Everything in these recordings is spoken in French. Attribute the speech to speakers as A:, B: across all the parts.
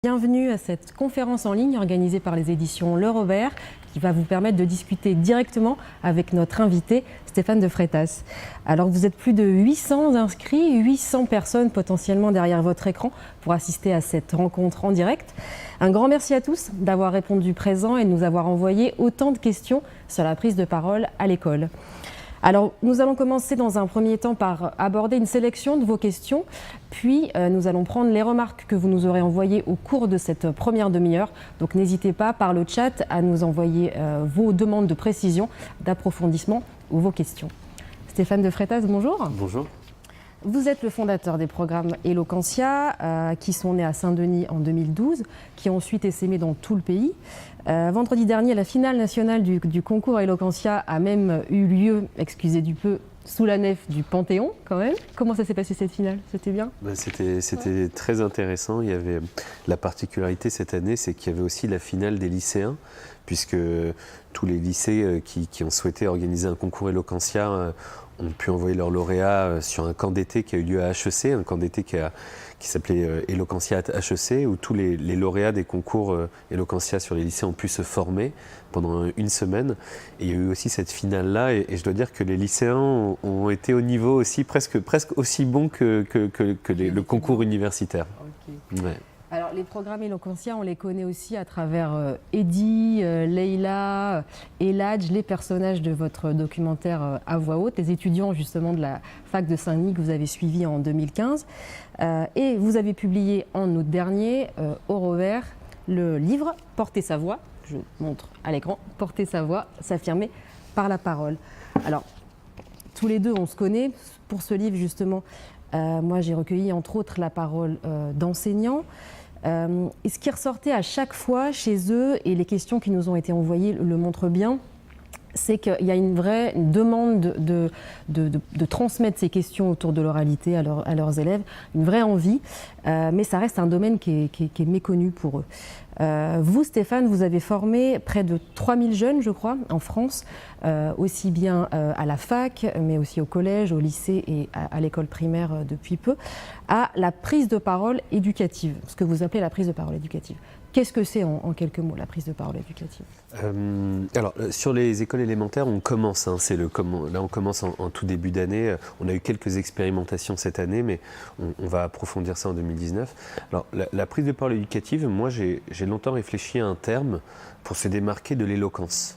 A: Bienvenue à cette conférence en ligne organisée par les éditions Le Robert qui va vous permettre de discuter directement avec notre invité Stéphane de Freitas. Alors vous êtes plus de 800 inscrits, 800 personnes potentiellement derrière votre écran pour assister à cette rencontre en direct. Un grand merci à tous d'avoir répondu présent et de nous avoir envoyé autant de questions sur la prise de parole à l'école. Alors, nous allons commencer dans un premier temps par aborder une sélection de vos questions, puis nous allons prendre les remarques que vous nous aurez envoyées au cours de cette première demi-heure. Donc, n'hésitez pas par le chat à nous envoyer vos demandes de précision, d'approfondissement ou vos questions. Stéphane de Freitas, bonjour.
B: Bonjour.
A: Vous êtes le fondateur des programmes Eloquentia, qui sont nés à Saint-Denis en 2012, qui ont ensuite essaimé dans tout le pays. Vendredi dernier, la finale nationale du concours Eloquentia a même eu lieu, excusez du peu, sous la nef du Panthéon quand même. Comment ça s'est passé cette finale? C'était bien?
B: C'était très intéressant. Il y avait la particularité cette année, c'est qu'il y avait aussi la finale des lycéens, puisque tous les lycées qui ont souhaité organiser un concours Eloquentia ont pu envoyer leurs lauréats sur un camp d'été qui a eu lieu à HEC, un camp d'été qui s'appelait Eloquentia at HEC, où tous les lauréats des concours Eloquentia sur les lycées ont pu se former pendant une semaine. Et il y a eu aussi cette finale-là, et je dois dire que les lycéens ont été au niveau aussi presque aussi bon que le concours universitaire.
A: Okay.
B: Ouais.
A: Alors, les programmes Eloquentia, on les connaît aussi à travers Eddy, Leïla, Eladj, les personnages de votre documentaire à voix haute, les étudiants justement de la fac de Saint-Denis que vous avez suivi en 2015. Et vous avez publié en août dernier, au Robert, le livre « Porter sa voix ». Je montre à l'écran « Porter sa voix, s'affirmer par la parole ». Alors, tous les deux, on se connaît. Pour ce livre, justement, moi, j'ai recueilli entre autres la parole d'enseignants. Et ce qui ressortait à chaque fois chez eux, et les questions qui nous ont été envoyées le montrent bien, c'est qu'il y a une vraie demande de transmettre ces questions autour de l'oralité à leurs élèves, une vraie envie, mais ça reste un domaine qui est méconnu pour eux. Vous, Stéphane, vous avez formé près de 3000 jeunes, je crois, en France, aussi bien à la fac, mais aussi au collège, au lycée et à l'école primaire depuis peu, à la prise de parole éducative, ce que vous appelez la prise de parole éducative. Qu'est-ce que c'est en quelques mots, la prise de parole éducative?
B: Alors, sur les écoles élémentaires, on commence. Là, on commence en tout début d'année. On a eu quelques expérimentations cette année, mais on va approfondir ça en 2019. Alors, la prise de parole éducative, moi, j'ai longtemps réfléchi à un terme pour se démarquer de l'éloquence.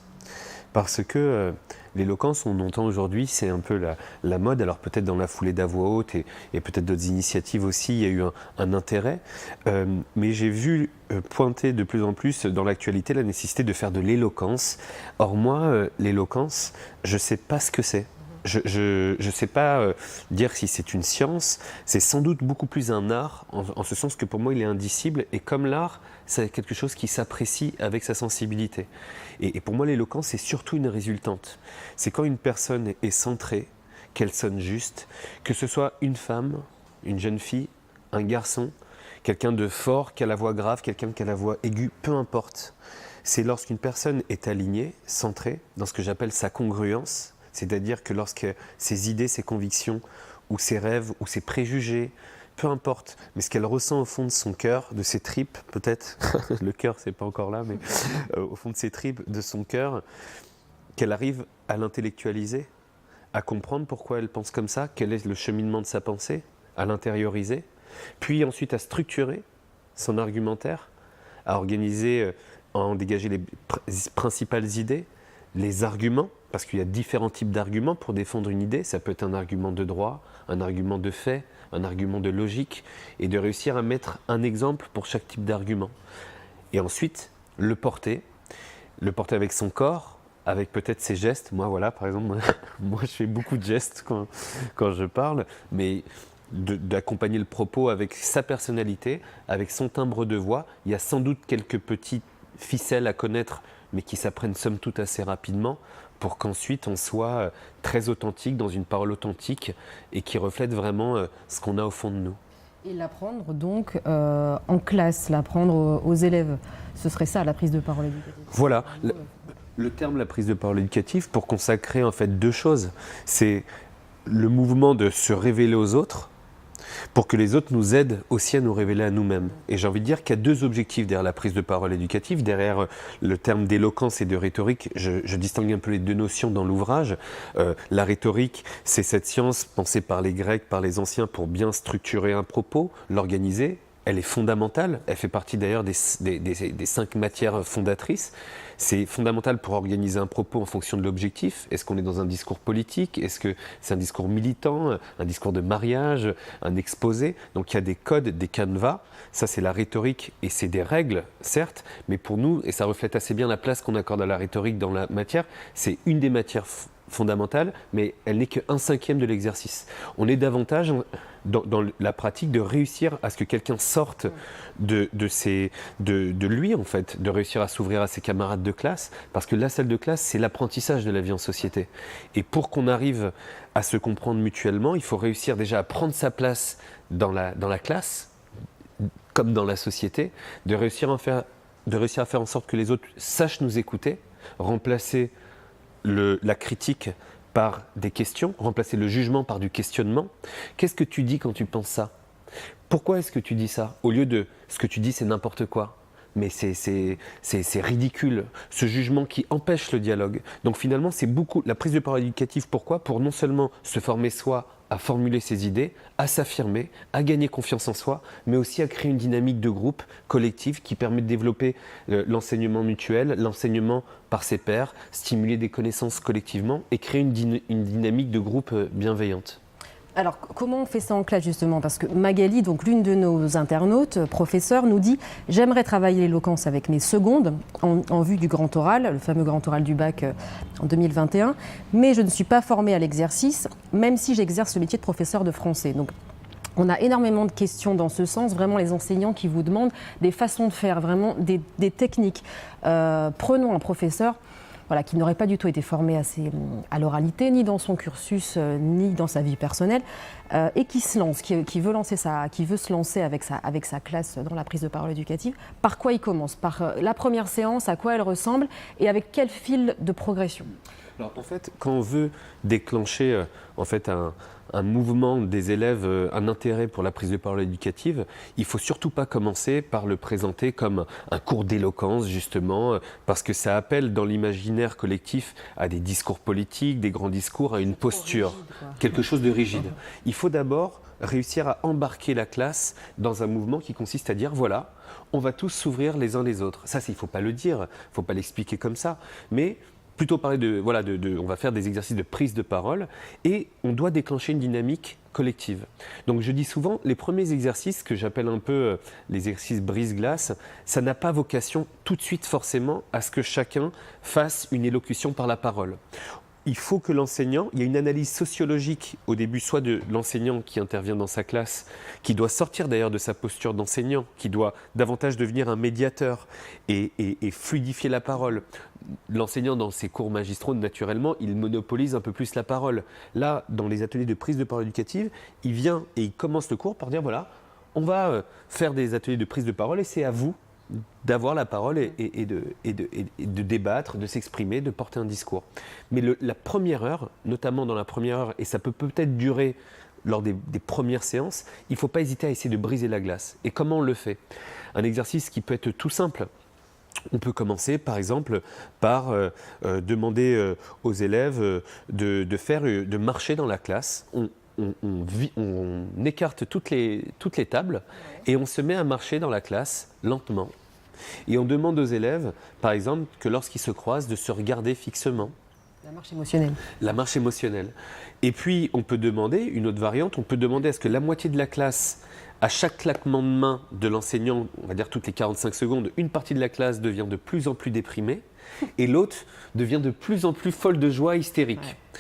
B: Parce que l'éloquence, on entend aujourd'hui, c'est un peu la mode. Alors peut-être dans la foulée d'À voix haute et peut-être d'autres initiatives aussi, il y a eu un intérêt. Mais j'ai vu pointer de plus en plus dans l'actualité la nécessité de faire de l'éloquence. Or moi, l'éloquence, je ne sais pas ce que c'est. Je ne sais pas dire si c'est une science. C'est sans doute beaucoup plus un art, en ce sens que pour moi il est indicible. Et comme l'art, c'est quelque chose qui s'apprécie avec sa sensibilité. Et pour moi l'éloquence, c'est surtout une résultante. C'est quand une personne est centrée, qu'elle sonne juste, que ce soit une femme, une jeune fille, un garçon, quelqu'un de fort qui a la voix grave, quelqu'un qui a la voix aiguë, peu importe. C'est lorsqu'une personne est alignée, centrée, dans ce que j'appelle sa congruence. C'est-à-dire que lorsque ses idées, ses convictions, ou ses rêves, ou ses préjugés, peu importe, mais ce qu'elle ressent au fond de son cœur, de ses tripes peut-être, le cœur c'est pas encore là, mais au fond de ses tripes, de son cœur, qu'elle arrive à l'intellectualiser, à comprendre pourquoi elle pense comme ça, quel est le cheminement de sa pensée, à l'intérioriser, puis ensuite à structurer son argumentaire, à organiser, à en dégager les principales idées, les arguments, parce qu'il y a différents types d'arguments pour défendre une idée. Ça peut être un argument de droit, un argument de fait, un argument de logique, et de réussir à mettre un exemple pour chaque type d'argument. Et ensuite, le porter avec son corps, avec peut-être ses gestes. Moi, voilà, par exemple, moi je fais beaucoup de gestes quand je parle, mais d'accompagner le propos avec sa personnalité, avec son timbre de voix. Il y a sans doute quelques petites ficelles à connaître, mais qui s'apprennent somme toute assez rapidement, pour qu'ensuite on soit très authentique, dans une parole authentique, et qui reflète vraiment ce qu'on a au fond de nous.
A: Et l'apprendre donc en classe, l'apprendre aux élèves, ce serait ça la prise de parole éducative?
B: Voilà, le terme la prise de parole éducative, pour consacrer en fait deux choses. C'est le mouvement de se révéler aux autres, pour que les autres nous aident aussi à nous révéler à nous-mêmes. Et j'ai envie de dire qu'il y a deux objectifs derrière la prise de parole éducative. Derrière le terme d'éloquence et de rhétorique, je distingue un peu les deux notions dans l'ouvrage. La rhétorique, c'est cette science pensée par les Grecs, par les anciens, pour bien structurer un propos, l'organiser. Elle est fondamentale, elle fait partie d'ailleurs des 5 matières fondatrices. C'est fondamental pour organiser un propos en fonction de l'objectif. Est-ce qu'on est dans un discours politique? Est-ce que c'est un discours militant, un discours de mariage, un exposé? Donc il y a des codes, des canevas. Ça, c'est la rhétorique et c'est des règles, certes, mais pour nous, et ça reflète assez bien la place qu'on accorde à la rhétorique dans la matière, c'est une des matières fondamentale, mais elle n'est qu'un cinquième de l'exercice. On est davantage dans la pratique de réussir à ce que quelqu'un sorte de lui, en fait, de réussir à s'ouvrir à ses camarades de classe, parce que la salle de classe, c'est l'apprentissage de la vie en société. Et pour qu'on arrive à se comprendre mutuellement, il faut réussir déjà à prendre sa place dans la classe, comme dans la société, de réussir à faire en sorte que les autres sachent nous écouter, remplacer la critique par des questions, remplacer le jugement par du questionnement. Qu'est-ce que tu dis quand tu penses ça? Pourquoi est-ce que tu dis ça? Au lieu de ce que tu dis, c'est n'importe quoi. Mais c'est ridicule, ce jugement qui empêche le dialogue. Donc finalement, c'est beaucoup la prise de parole éducative. Pourquoi? Pour non seulement se former soi à formuler ses idées, à s'affirmer, à gagner confiance en soi, mais aussi à créer une dynamique de groupe collective qui permet de développer l'enseignement mutuel, l'enseignement par ses pairs, stimuler des connaissances collectivement et créer une dynamique de groupe bienveillante.
A: Alors, comment on fait ça en classe, justement? Parce que Magali, donc l'une de nos internautes, professeure, nous dit « J'aimerais travailler l'éloquence avec mes secondes en vue du grand oral, le fameux grand oral du bac en 2021, mais je ne suis pas formée à l'exercice, même si j'exerce le métier de professeur de français. » Donc, on a énormément de questions dans ce sens, vraiment les enseignants qui vous demandent des façons de faire, vraiment des techniques. Prenons un professeur qui n'aurait pas du tout été formé à l'oralité, ni dans son cursus, ni dans sa vie personnelle, et qui se lance, qui veut se lancer avec sa classe dans la prise de parole éducative. Par quoi il commence? Par la première séance, à quoi elle ressemble, et avec quel fil de progression?
B: Alors, en fait, quand on veut déclencher un mouvement des élèves, un intérêt pour la prise de parole éducative, il ne faut surtout pas commencer par le présenter comme un cours d'éloquence, justement, parce que ça appelle dans l'imaginaire collectif à des discours politiques, des grands discours, à une posture, quelque chose de rigide. Il faut d'abord réussir à embarquer la classe dans un mouvement qui consiste à dire, voilà, on va tous s'ouvrir les uns les autres. Ça, il ne faut pas le dire, il ne faut pas l'expliquer comme ça, mais plutôt parler on va faire des exercices de prise de parole et on doit déclencher une dynamique collective. Donc je dis souvent, les premiers exercices que j'appelle un peu les exercices brise-glace, ça n'a pas vocation tout de suite forcément à ce que chacun fasse une élocution par la parole. Il faut que l'enseignant, il y a une analyse sociologique au début, soit de l'enseignant qui intervient dans sa classe, qui doit sortir d'ailleurs de sa posture d'enseignant, qui doit davantage devenir un médiateur et fluidifier la parole. L'enseignant, dans ses cours magistraux, naturellement, il monopolise un peu plus la parole. Là, dans les ateliers de prise de parole éducative, il vient et il commence le cours par dire, voilà, on va faire des ateliers de prise de parole et c'est à vous d'avoir la parole et de débattre, de s'exprimer, de porter un discours. Mais la première heure, notamment dans la première heure, et ça peut peut-être durer lors des premières séances, il ne faut pas hésiter à essayer de briser la glace. Et comment on le fait? Un exercice qui peut être tout simple. On peut commencer par exemple par demander aux élèves de marcher dans la classe. On écarte toutes les tables et on se met à marcher dans la classe lentement. Et on demande aux élèves, par exemple, que lorsqu'ils se croisent, de se regarder fixement.
A: La marche émotionnelle.
B: La marche émotionnelle. Et puis, on peut demander, une autre variante, on peut demander à ce que la moitié de la classe, à chaque claquement de main de l'enseignant, on va dire toutes les 45 secondes, une partie de la classe devient de plus en plus déprimée et l'autre devient de plus en plus folle de joie, hystérique. Ouais.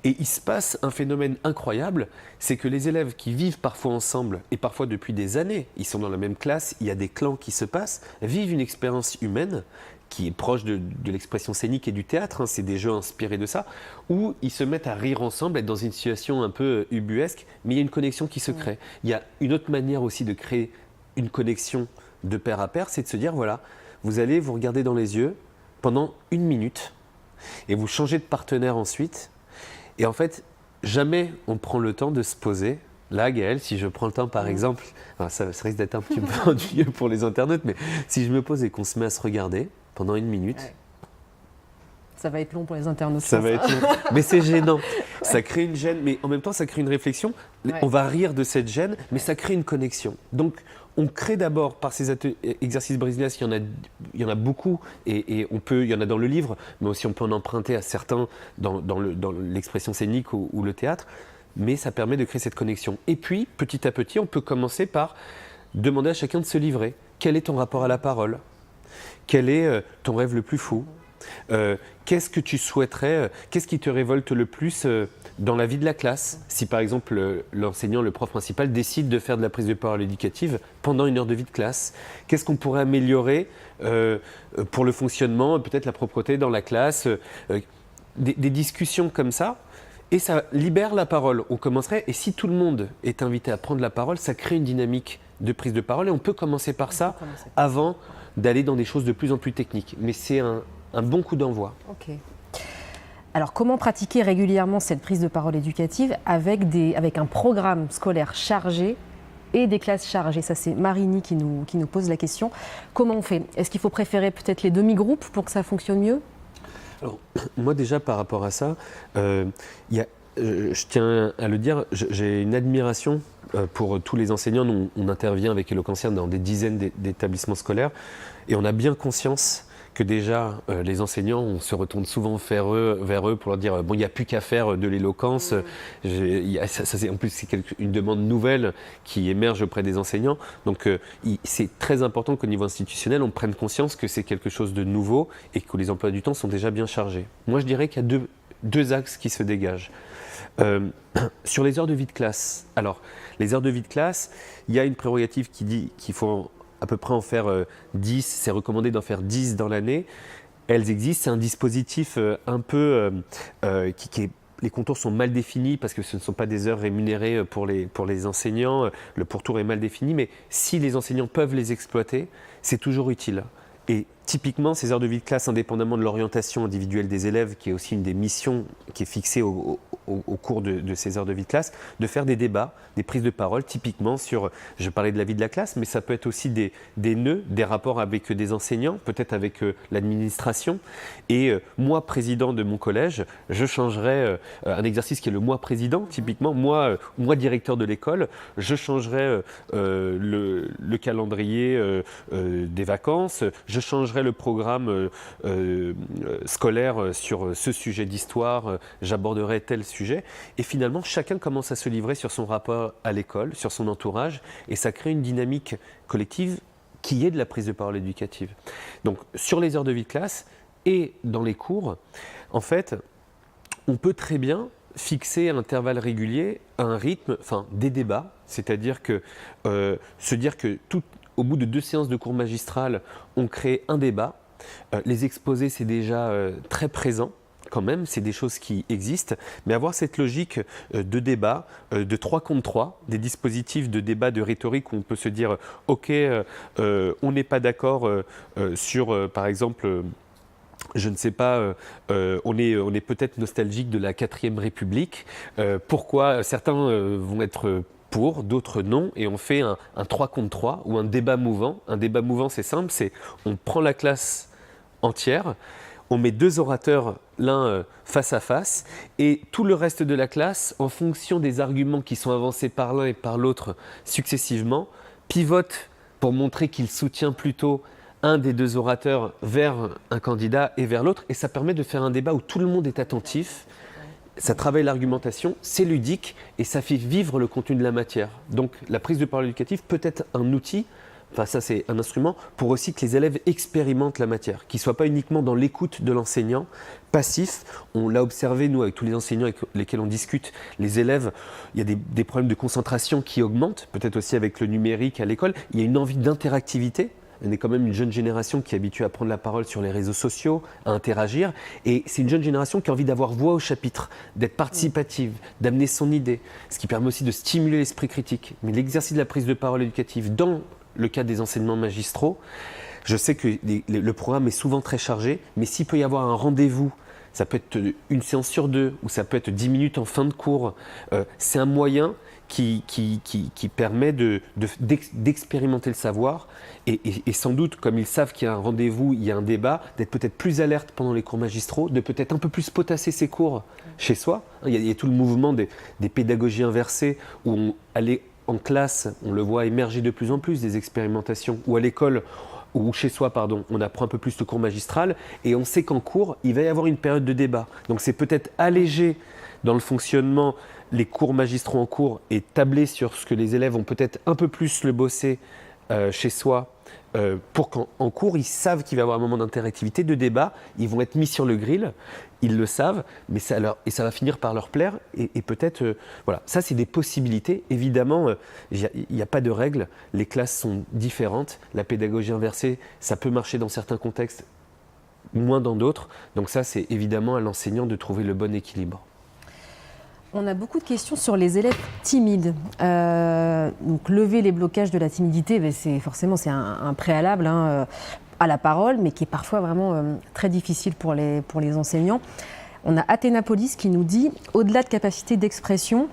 B: Et il se passe un phénomène incroyable, c'est que les élèves qui vivent parfois ensemble, et parfois depuis des années, ils sont dans la même classe, il y a des clans qui se passent, vivent une expérience humaine qui est proche de l'expression scénique et du théâtre, c'est des jeux inspirés de ça, où ils se mettent à rire ensemble, être dans une situation un peu ubuesque, mais il y a une connexion qui se crée. Il y a une autre manière aussi de créer une connexion de pair à pair, c'est de se dire, voilà, vous allez vous regarder dans les yeux pendant 1 minute, et vous changez de partenaire ensuite. Et en fait, jamais on prend le temps de se poser Là, Gaël, si je prends le temps, par exemple, alors ça risque d'être un petit peu ennuyeux pour les internautes, mais si je me pose et qu'on se met à se regarder pendant 1 minute,
A: ça va être long pour les internautes.
B: Ça va être long. Mais c'est gênant. Ça crée une gêne, mais en même temps, ça crée une réflexion. On va rire de cette gêne, mais ça crée une connexion. Donc, on crée d'abord par ces exercices brise-glace, il y en a beaucoup, et il y en a dans le livre, mais aussi on peut en emprunter à certains dans l'expression scénique ou le théâtre, mais ça permet de créer cette connexion. Et puis, petit à petit, on peut commencer par demander à chacun de se livrer. Quel est ton rapport à la parole ? Quel est ton rêve le plus fou ? Qu'est-ce que tu souhaiterais, qu'est-ce qui te révolte le plus dans la vie de la classe ? Si par exemple l'enseignant, le prof principal décide de faire de la prise de parole éducative pendant 1 heure de vie de classe, qu'est-ce qu'on pourrait améliorer pour le fonctionnement, peut-être la propreté dans la classe, des discussions comme ça, et ça libère la parole. On commencerait, et si tout le monde est invité à prendre la parole, ça crée une dynamique de prise de parole, et on peut commencer par ça avant d'aller dans des choses de plus en plus techniques. Mais c'est un bon coup d'envoi.
A: Ok. Alors, comment pratiquer régulièrement cette prise de parole éducative avec un programme scolaire chargé et des classes chargées ? Ça, c'est Marini qui nous pose la question. Comment on fait ? Est-ce qu'il faut préférer peut-être les demi-groupes pour que ça fonctionne mieux ?
B: Alors, moi déjà, par rapport à ça, je tiens à le dire, j'ai une admiration pour tous les enseignants. Nous, on intervient avec Eloquentia dans des dizaines d'établissements scolaires, et on a bien conscience que déjà, les enseignants, on se retourne souvent vers eux pour leur dire bon, il n'y a plus qu'à faire de l'éloquence. En plus, c'est une demande nouvelle qui émerge auprès des enseignants. Donc, c'est très important qu'au niveau institutionnel, on prenne conscience que c'est quelque chose de nouveau et que les emplois du temps sont déjà bien chargés. Moi, je dirais qu'il y a deux axes qui se dégagent. Sur les heures de vie de classe. Alors, les heures de vie de classe, il y a une prérogative qui dit qu'il faut à peu près en faire 10, c'est recommandé d'en faire 10 dans l'année. Elles existent, c'est un dispositif un peu les contours sont mal définis parce que ce ne sont pas des heures rémunérées pour les enseignants, le pourtour est mal défini, mais si les enseignants peuvent les exploiter, c'est toujours utile. Et typiquement, ces heures de vie de classe, indépendamment de l'orientation individuelle des élèves, qui est aussi une des missions qui est fixée au cours de ces heures de vie de classe, de faire des débats, des prises de parole, typiquement sur, je parlais de la vie de la classe, mais ça peut être aussi des nœuds, des rapports avec des enseignants, peut-être avec l'administration. Et moi, président de mon collège, je changerais un exercice qui est le moi président, typiquement, moi directeur de l'école, je changerais le calendrier des vacances, je changerais le programme scolaire sur ce sujet d'histoire, j'aborderai tel sujet. Et finalement, chacun commence à se livrer sur son rapport à l'école, sur son entourage, et ça crée une dynamique collective qui est de la prise de parole éducative. Donc, sur les heures de vie de classe et dans les cours, en fait, on peut très bien fixer à intervalles réguliers un rythme, des débats, c'est-à-dire que se dire que au bout de 2 séances de cours magistral, on crée un débat. Les exposés, c'est déjà très présent quand même, c'est des choses qui existent, mais avoir cette logique de débat, de 3 contre 3, des dispositifs de débat, de rhétorique où on peut se dire « Ok, on n'est pas d'accord sur, par exemple… » Je ne sais pas, on est peut-être nostalgique de la 4e République. Pourquoi certains vont être pour, d'autres non, et on fait un 3 contre 3 ou un débat mouvant. Un débat mouvant, c'est simple, c'est on prend la classe entière, on met 2 orateurs l'un face à face, et tout le reste de la classe, en fonction des arguments qui sont avancés par l'un et par l'autre successivement, pivote pour montrer qu'il soutient plutôt un des 2 orateurs vers un candidat et vers l'autre, et ça permet de faire un débat où tout le monde est attentif, ça travaille l'argumentation, c'est ludique et ça fait vivre le contenu de la matière. Donc la prise de parole éducative peut être un outil, ça c'est un instrument, pour aussi que les élèves expérimentent la matière, qu'ils ne soient pas uniquement dans l'écoute de l'enseignant, passif. On l'a observé, nous, avec tous les enseignants avec lesquels on discute, les élèves, il y a des problèmes de concentration qui augmentent, peut-être aussi avec le numérique à l'école, il y a une envie d'interactivité. On est quand même une jeune génération qui est habituée à prendre la parole sur les réseaux sociaux, à interagir. Et c'est une jeune génération qui a envie d'avoir voix au chapitre, d'être participative, d'amener son idée. Ce qui permet aussi de stimuler l'esprit critique. Mais l'exercice de la prise de parole éducative dans le cadre des enseignements magistraux, je sais que le programme est souvent très chargé, mais s'il peut y avoir un rendez-vous, ça peut être une séance sur 2 ou ça peut être 10 minutes en fin de cours, c'est un moyen qui permet d'expérimenter le savoir et sans doute, comme ils savent qu'il y a un rendez-vous, il y a un débat, d'être peut-être plus alerte pendant les cours magistraux, de peut-être un peu plus potasser ses cours chez soi. Il y a tout le mouvement des pédagogies inversées où aller en classe, on le voit émerger de plus en plus, des expérimentations, ou à l'école, ou chez soi, pardon, on apprend un peu plus le cours magistral, et on sait qu'en cours, il va y avoir une période de débat. Donc c'est peut-être alléger dans le fonctionnement les cours magistraux en cours et tabler sur ce que les élèves vont peut-être un peu plus le bosser chez soi, pour qu'en cours, ils savent qu'il va y avoir un moment d'interactivité, de débat, ils vont être mis sur le grill, ils le savent, mais ça va finir par leur plaire, et peut-être, voilà, ça c'est des possibilités. Évidemment, il n'y a pas de règles, les classes sont différentes, la pédagogie inversée, ça peut marcher dans certains contextes, moins dans d'autres, donc ça c'est évidemment à l'enseignant de trouver le bon équilibre.
A: On a beaucoup de questions sur les élèves timides. Donc lever les blocages de la timidité, c'est un préalable à la parole, mais qui est parfois vraiment très difficile pour les enseignants. On a Athénapolis qui nous dit « Au-delà de capacité d'expression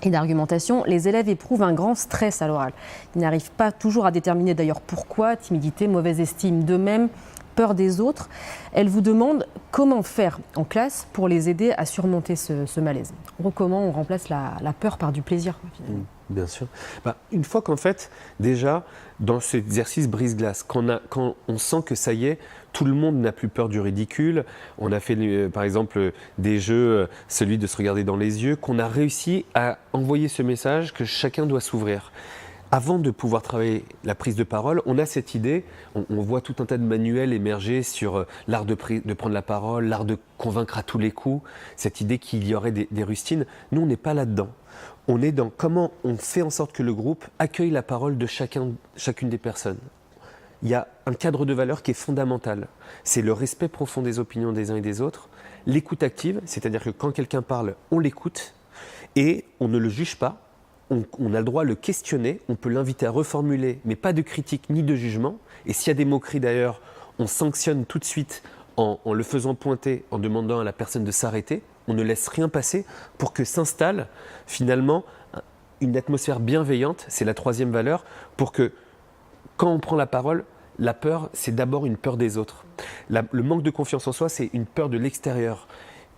A: et d'argumentation, les élèves éprouvent un grand stress à l'oral. Ils n'arrivent pas toujours à déterminer d'ailleurs pourquoi, timidité, mauvaise estime d'eux-mêmes, peur des autres. » Elle vous demande comment faire en classe pour les aider à surmonter ce malaise. Comment on remplace la peur par du plaisir, finalement.
B: Bien sûr. Une fois qu'en fait, déjà, dans cet exercice brise-glace, quand on sent que ça y est, tout le monde n'a plus peur du ridicule, on a fait par exemple des jeux, celui de se regarder dans les yeux, qu'on a réussi à envoyer ce message que chacun doit s'ouvrir. Avant de pouvoir travailler la prise de parole, on a cette idée, on voit tout un tas de manuels émerger sur l'art de prendre la parole, l'art de convaincre à tous les coups, cette idée qu'il y aurait des rustines. Nous, on n'est pas là-dedans. On est dans comment on fait en sorte que le groupe accueille la parole de chacune des personnes. Il y a un cadre de valeurs qui est fondamental. C'est le respect profond des opinions des uns et des autres, l'écoute active, c'est-à-dire que quand quelqu'un parle, on l'écoute et on ne le juge pas. On a le droit de le questionner, on peut l'inviter à reformuler, mais pas de critique ni de jugement. Et s'il y a des moqueries d'ailleurs, on sanctionne tout de suite en le faisant pointer, en demandant à la personne de s'arrêter. On ne laisse rien passer pour que s'installe finalement une atmosphère bienveillante, c'est la troisième valeur, pour que quand on prend la parole, la peur, c'est d'abord une peur des autres. Le manque de confiance en soi, c'est une peur de l'extérieur.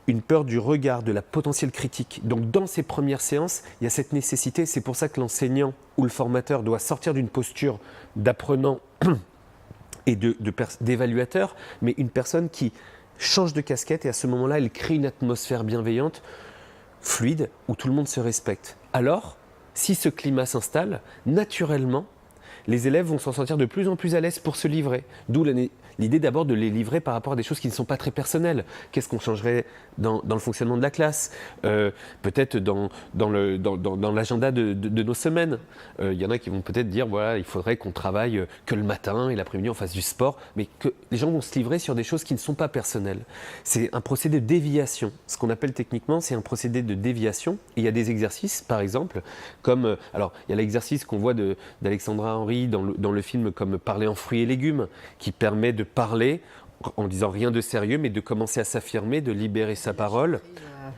B: Une peur du regard, de la potentielle critique. Donc dans ces premières séances, il y a cette nécessité, c'est pour ça que l'enseignant ou le formateur doit sortir d'une posture d'apprenant et d'évaluateur, mais une personne qui change de casquette et à ce moment-là, elle crée une atmosphère bienveillante, fluide, où tout le monde se respecte. Alors, si ce climat s'installe, naturellement, les élèves vont s'en sentir de plus en plus à l'aise pour se livrer. D'où l'idée d'abord de les livrer par rapport à des choses qui ne sont pas très personnelles. Qu'est-ce qu'on changerait dans le fonctionnement de la classe, peut-être dans l'agenda de nos semaines. Il y en a qui vont peut-être dire voilà, il faudrait qu'on travaille que le matin et l'après-midi on fasse du sport, mais que les gens vont se livrer sur des choses qui ne sont pas personnelles. C'est un procédé de déviation. Ce qu'on appelle techniquement, c'est un procédé de déviation. Et il y a des exercices, par exemple, comme alors il y a l'exercice qu'on voit d'Alexandra Henry dans le film comme Parler en fruits et légumes, qui permet de parler en disant rien de sérieux, mais de commencer à s'affirmer, de libérer sa parole,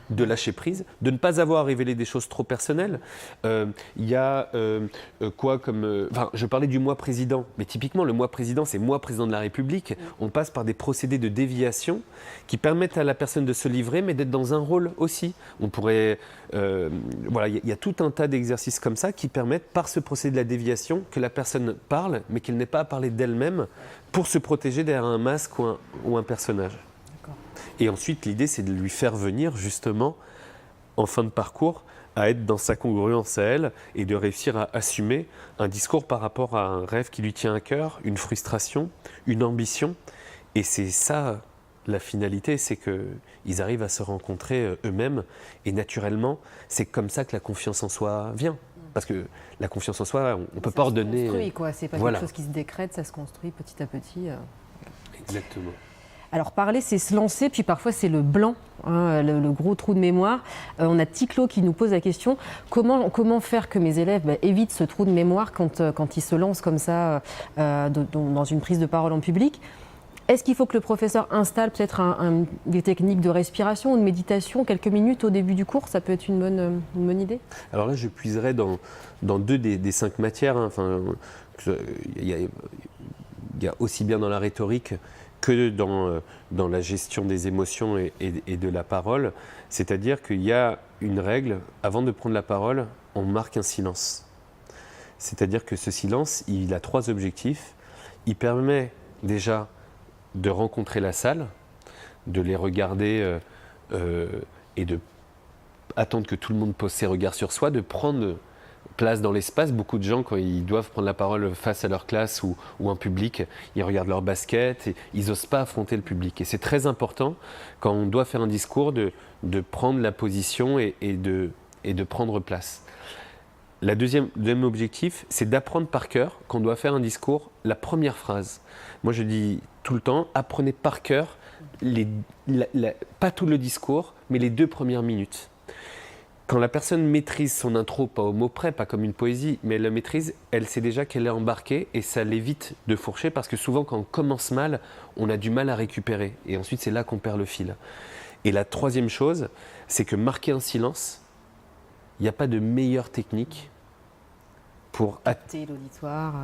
B: de lâcher prise, de ne pas avoir à révéler des choses trop personnelles. Il y a je parlais du mois président, mais typiquement le mois président, c'est mois président de la République. On passe par des procédés de déviation qui permettent à la personne de se livrer, mais d'être dans un rôle aussi. On pourrait, il y a tout un tas d'exercices comme ça qui permettent, par ce procédé de la déviation, que la personne parle, mais qu'elle n'ait pas à parler d'elle-même pour se protéger derrière un masque ou un personnage. Et ensuite, l'idée, c'est de lui faire venir, justement, en fin de parcours, à être dans sa congruence à elle et de réussir à assumer un discours par rapport à un rêve qui lui tient à cœur, une frustration, une ambition. Et c'est ça, la finalité, c'est qu'ils arrivent à se rencontrer eux-mêmes. Et naturellement, c'est comme ça que la confiance en soi vient. Parce que la confiance en soi, on ne peut pas ordonner...
A: Ça se construit, quoi. C'est pas quelque chose qui se décrète, ça se construit petit à petit.
B: Exactement.
A: Alors parler, c'est se lancer, puis parfois c'est le blanc, le gros trou de mémoire. On a Ticlo qui nous pose la question, comment faire que mes élèves évitent ce trou de mémoire quand ils se lancent comme ça dans une prise de parole en public ? Est-ce qu'il faut que le professeur installe peut-être des techniques de respiration ou de méditation, quelques minutes au début du cours? Ça peut être une bonne idée?
B: Alors là, je puiserai dans 2 des 5 matières. Hein. Enfin, il y a aussi bien dans la rhétorique que dans la gestion des émotions et de la parole. C'est-à-dire qu'il y a une règle, avant de prendre la parole, on marque un silence. C'est-à-dire que ce silence, il a 3 objectifs. Il permet déjà de rencontrer la salle, de les regarder et de attendre que tout le monde pose ses regards sur soi, de prendre place dans l'espace. Beaucoup de gens, quand ils doivent prendre la parole face à leur classe ou un public, ils regardent leur basket et ils n'osent pas affronter le public. Et c'est très important, quand on doit faire un discours, de prendre la position et de prendre place. Le deuxième objectif, c'est d'apprendre par cœur, quand on doit faire un discours, la première phrase. Moi, je dis tout le temps, apprenez par cœur, pas tout le discours, mais les 2 premières minutes. Quand la personne maîtrise son intro, pas au mot près, pas comme une poésie, mais elle la maîtrise, elle sait déjà qu'elle est embarquée et ça l'évite de fourcher parce que souvent, quand on commence mal, on a du mal à récupérer. Et ensuite, c'est là qu'on perd le fil. Et la 3e chose, c'est que marquer un silence, il n'y a pas de meilleure technique pour
A: capter l'auditoire.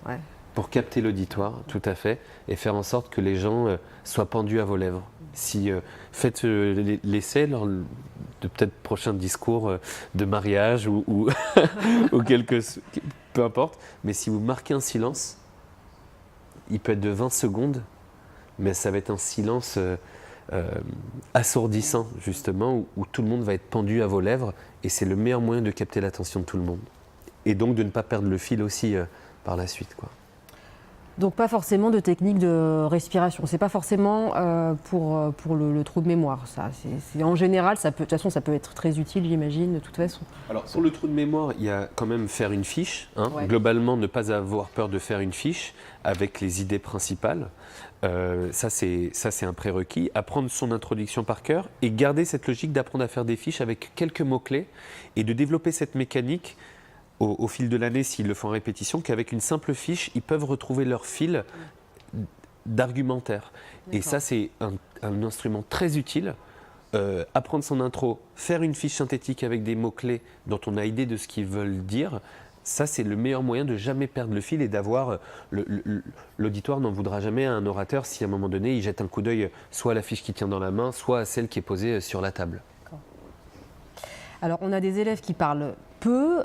A: Ouais.
B: Pour capter l'auditoire, tout à fait, et faire en sorte que les gens soient pendus à vos lèvres. Faites l'essai lors de peut-être prochain discours de mariage ou ou peu importe, mais si vous marquez un silence, il peut être de 20 secondes, mais ça va être un silence assourdissant, justement, où tout le monde va être pendu à vos lèvres, et c'est le meilleur moyen de capter l'attention de tout le monde. Et donc de ne pas perdre le fil aussi par la suite, quoi.
A: Donc pas forcément de technique de respiration. C'est pas forcément pour le trou de mémoire. Ça, en général, de toute façon, ça peut être très utile, j'imagine, de toute façon.
B: Alors pour le trou de mémoire, il y a quand même faire une fiche. Hein.
A: Ouais.
B: Globalement, ne pas avoir peur de faire une fiche avec les idées principales. Ça c'est un prérequis. Apprendre son introduction par cœur et garder cette logique d'apprendre à faire des fiches avec quelques mots-clés et de développer cette mécanique au fil de l'année, s'ils le font en répétition, qu'avec une simple fiche, ils peuvent retrouver leur fil d'argumentaire. Et ça, c'est un instrument très utile. Apprendre son intro, faire une fiche synthétique avec des mots-clés dont on a idée de ce qu'ils veulent dire, ça, c'est le meilleur moyen de jamais perdre le fil et d'avoir... L'auditoire n'en voudra jamais à un orateur si à un moment donné, il jette un coup d'œil soit à la fiche qu'il tient dans la main, soit à celle qui est posée sur la table.
A: Alors, on a des élèves qui parlent peu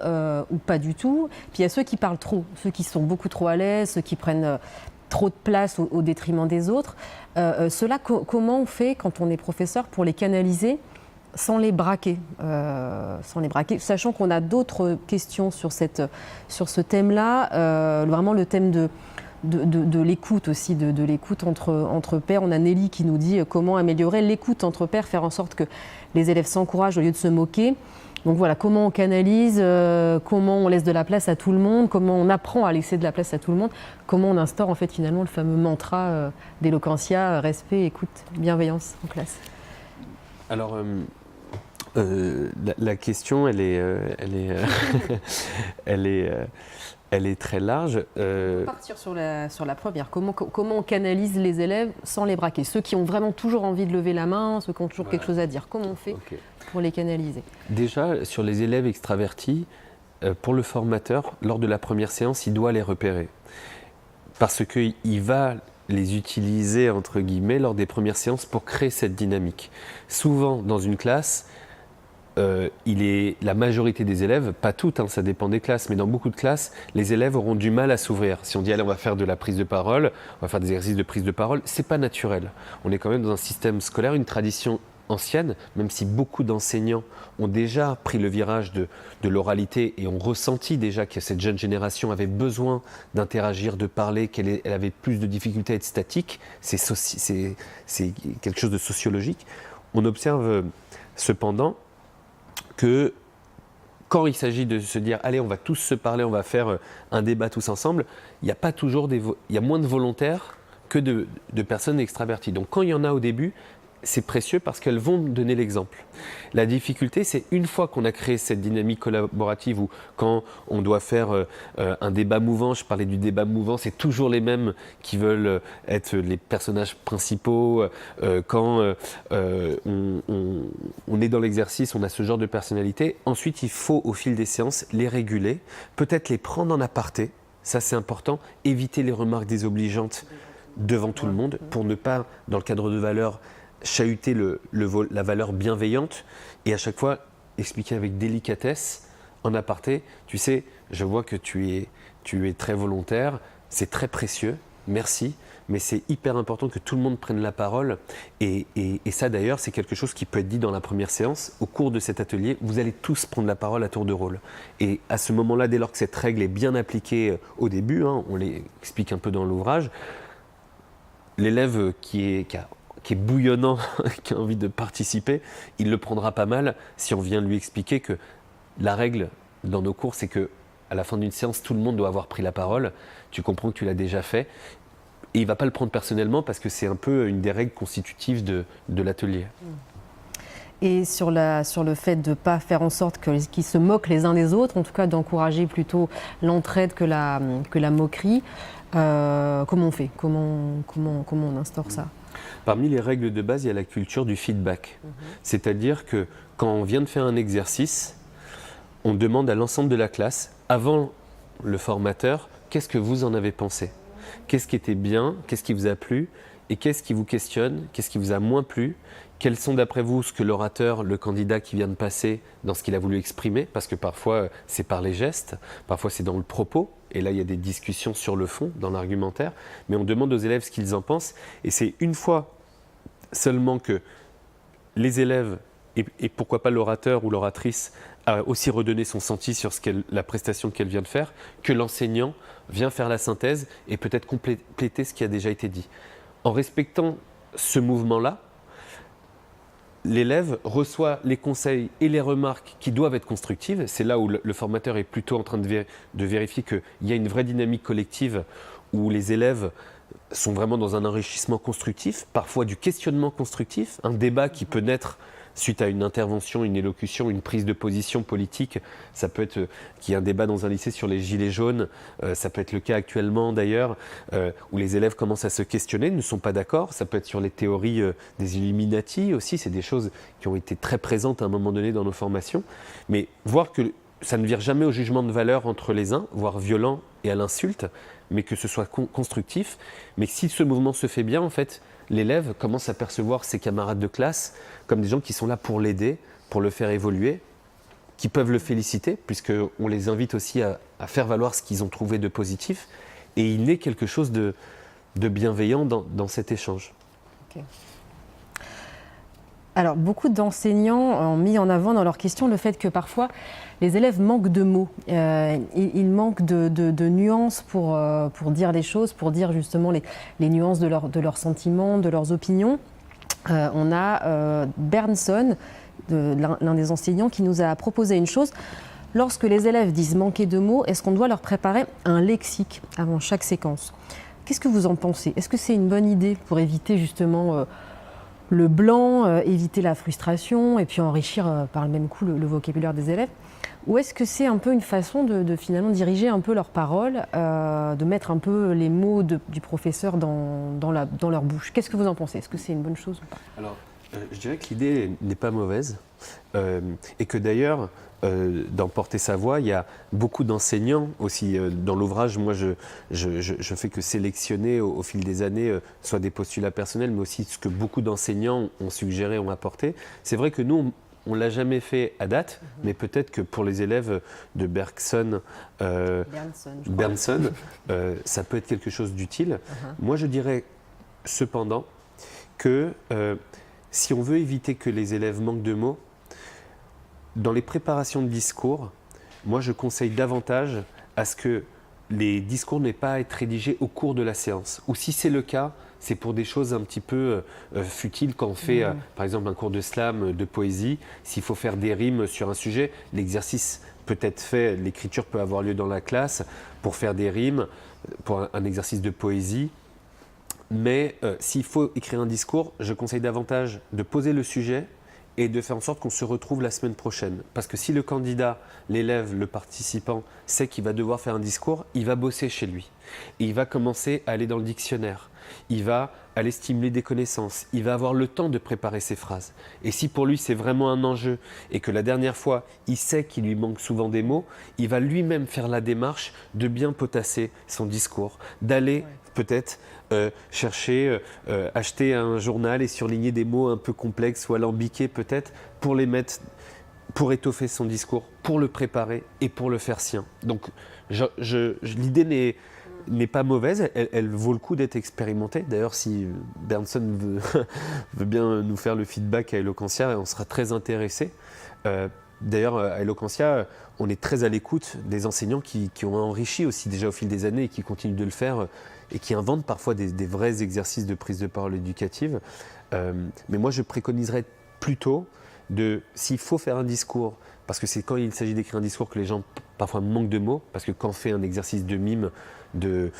A: ou pas du tout, puis il y a ceux qui parlent trop, ceux qui sont beaucoup trop à l'aise, ceux qui prennent trop de place au détriment des autres. Ceux-là, comment on fait quand on est professeur pour les canaliser sans les braquer, sachant qu'on a d'autres questions sur ce thème-là, vraiment le thème de l'écoute aussi, de l'écoute entre pairs. On a Nelly qui nous dit comment améliorer l'écoute entre pairs, faire en sorte que les élèves s'encouragent au lieu de se moquer. Donc voilà, comment on canalise, comment on laisse de la place à tout le monde, comment on apprend à laisser de la place à tout le monde, comment on instaure en fait finalement le fameux mantra d'Eloquentia, respect, écoute, bienveillance en classe.
B: Alors, la question, elle est très large.
A: On va partir sur la première. Comment on canalise les élèves sans les braquer? Ceux qui ont vraiment toujours envie de lever la main, ceux qui ont toujours quelque chose à dire. Comment on fait pour les canaliser?
B: Déjà, sur les élèves extravertis, pour le formateur, lors de la première séance, il doit les repérer. Parce qu'il va les utiliser, entre guillemets, lors des premières séances pour créer cette dynamique. Souvent, dans une classe, la majorité des élèves, pas toutes, hein, ça dépend des classes, mais dans beaucoup de classes, les élèves auront du mal à s'ouvrir. Si on dit allez, on va faire de la prise de parole, on va faire des exercices de prise de parole, c'est pas naturel. On est quand même dans un système scolaire, une tradition ancienne, même si beaucoup d'enseignants ont déjà pris le virage de l'oralité et ont ressenti déjà que cette jeune génération avait besoin d'interagir, de parler, qu'elle avait plus de difficultés à être statique, c'est quelque chose de sociologique. On observe cependant que quand il s'agit de se dire allez, on va tous se parler, on va faire un débat tous ensemble, il y a moins de volontaires que de personnes extraverties. Donc quand il y en a au début, c'est précieux parce qu'elles vont donner l'exemple. La difficulté, c'est une fois qu'on a créé cette dynamique collaborative ou quand on doit faire un débat mouvant, je parlais du débat mouvant, c'est toujours les mêmes qui veulent être les personnages principaux. Quand on est dans l'exercice, on a ce genre de personnalité. Ensuite, il faut, au fil des séances, les réguler, peut-être les prendre en aparté, ça c'est important, éviter les remarques désobligeantes devant tout le monde pour ne pas, dans le cadre de valeurs, chahuter la valeur bienveillante et à chaque fois expliquer avec délicatesse en aparté. Tu sais, je vois que tu es très volontaire, c'est très précieux, merci, mais c'est hyper important que tout le monde prenne la parole et ça d'ailleurs c'est quelque chose qui peut être dit dans la première séance. Au cours de cet atelier, vous allez tous prendre la parole à tour de rôle et à ce moment-là, dès lors que cette règle est bien appliquée au début, on l'explique un peu dans l'ouvrage, l'élève qui est bouillonnant, qui a envie de participer, il le prendra pas mal si on vient lui expliquer que la règle dans nos cours, c'est que à la fin d'une séance, tout le monde doit avoir pris la parole. Tu comprends que tu l'as déjà fait. Et il ne va pas le prendre personnellement parce que c'est un peu une des règles constitutives de l'atelier.
A: Et sur le fait de ne pas faire en sorte qu'ils se moquent les uns des autres, en tout cas d'encourager plutôt l'entraide que la moquerie, comment on fait ? Comment on instaure ça ?
B: Parmi les règles de base, il y a la culture du feedback. C'est-à-dire que quand on vient de faire un exercice, on demande à l'ensemble de la classe, avant le formateur, qu'est-ce que vous en avez pensé ? Qu'est-ce qui était bien ? Qu'est-ce qui vous a plu ? Et qu'est-ce qui vous questionne ? Qu'est-ce qui vous a moins plu ? Quels sont d'après vous ce que l'orateur, le candidat qui vient de passer dans ce qu'il a voulu exprimer ? Parce que parfois c'est par les gestes, parfois c'est dans le propos. Et là, il y a des discussions sur le fond, dans l'argumentaire. Mais on demande aux élèves ce qu'ils en pensent. Et c'est une fois seulement que les élèves, et pourquoi pas l'orateur ou l'oratrice, a aussi redonné son senti sur la prestation qu'elle vient de faire, que l'enseignant vient faire la synthèse et peut-être compléter ce qui a déjà été dit. En respectant ce mouvement-là, l'élève reçoit les conseils et les remarques qui doivent être constructives. C'est là où le formateur est plutôt en train de vérifier qu'il y a une vraie dynamique collective où les élèves sont vraiment dans un enrichissement constructif, parfois du questionnement constructif, un débat qui peut naître suite à une intervention, une élocution, une prise de position politique. Ça peut être qu'il y ait un débat dans un lycée sur les gilets jaunes, ça peut être le cas actuellement d'ailleurs, où les élèves commencent à se questionner, ne sont pas d'accord. Ça peut être sur les théories des Illuminati aussi, c'est des choses qui ont été très présentes à un moment donné dans nos formations. Mais voir que ça ne vire jamais au jugement de valeur entre les uns, voire violent et à l'insulte, mais que ce soit constructif. Mais si ce mouvement se fait bien, en fait, l'élève commence à percevoir ses camarades de classe comme des gens qui sont là pour l'aider, pour le faire évoluer, qui peuvent le féliciter, puisqu'on les invite aussi à faire valoir ce qu'ils ont trouvé de positif. Et il naît quelque chose de bienveillant dans cet échange.
A: Okay. Alors, beaucoup d'enseignants ont mis en avant dans leurs questions le fait que parfois, les élèves manquent de mots. Ils manquent de nuances pour dire les choses, pour dire justement les nuances de leurs sentiments, de leurs opinions. On a Bernson, l'un des enseignants, qui nous a proposé une chose. Lorsque les élèves disent manquer de mots, est-ce qu'on doit leur préparer un lexique avant chaque séquence ? Qu'est-ce que vous en pensez ? Est-ce que c'est une bonne idée pour éviter justement le blanc, éviter la frustration et puis enrichir par le même coup le vocabulaire des élèves ? Ou est-ce que c'est un peu une façon de finalement diriger un peu leurs paroles, de mettre un peu les mots du professeur dans leur bouche ? Qu'est-ce que vous en pensez ? Est-ce que c'est une bonne chose ou pas ?
B: Alors, je dirais que l'idée n'est pas mauvaise et que d'ailleurs, dans Porter sa voix, il y a beaucoup d'enseignants aussi. Dans l'ouvrage, moi, je fais que sélectionner au fil des années, soit des postulats personnels, mais aussi ce que beaucoup d'enseignants ont suggéré, ont apporté. C'est vrai que nous, on ne l'a jamais fait à date, mais peut-être que pour les élèves de Bernson, ça peut être quelque chose d'utile. Moi, je dirais cependant que si on veut éviter que les élèves manquent de mots, dans les préparations de discours, moi, je conseille davantage à ce que les discours n'aient pas à être rédigés au cours de la séance. Ou si c'est le cas, c'est pour des choses un petit peu futiles quand on fait, par exemple, un cours de slam, de poésie. S'il faut faire des rimes sur un sujet, l'exercice peut être fait, l'écriture peut avoir lieu dans la classe pour faire des rimes, pour un exercice de poésie. Mais s'il faut écrire un discours, je conseille davantage de poser le sujet et de faire en sorte qu'on se retrouve la semaine prochaine. Parce que si le candidat, l'élève, le participant sait qu'il va devoir faire un discours, il va bosser chez lui. Et il va commencer à aller dans le dictionnaire. Il va aller stimuler des connaissances. Il va avoir le temps de préparer ses phrases. Et si pour lui c'est vraiment un enjeu et que la dernière fois il sait qu'il lui manque souvent des mots, il va lui-même faire la démarche de bien potasser son discours, d'aller peut-être chercher, acheter un journal et surligner des mots un peu complexes ou alambiqués peut-être pour les mettre, pour étoffer son discours, pour le préparer et pour le faire sien. Donc l'idée n'est pas mauvaise, elle vaut le coup d'être expérimentée. D'ailleurs, si Berndson veut bien nous faire le feedback à Eloquentia, on sera très intéressés. D'ailleurs, à Eloquentia, on est très à l'écoute des enseignants qui ont enrichi aussi déjà au fil des années et qui continuent de le faire et qui inventent parfois des vrais exercices de prise de parole éducative. Mais moi, je préconiserais plutôt s'il faut faire un discours, parce que c'est quand il s'agit d'écrire un discours que les gens parfois manquent de mots, parce que quand on fait un exercice de mime, de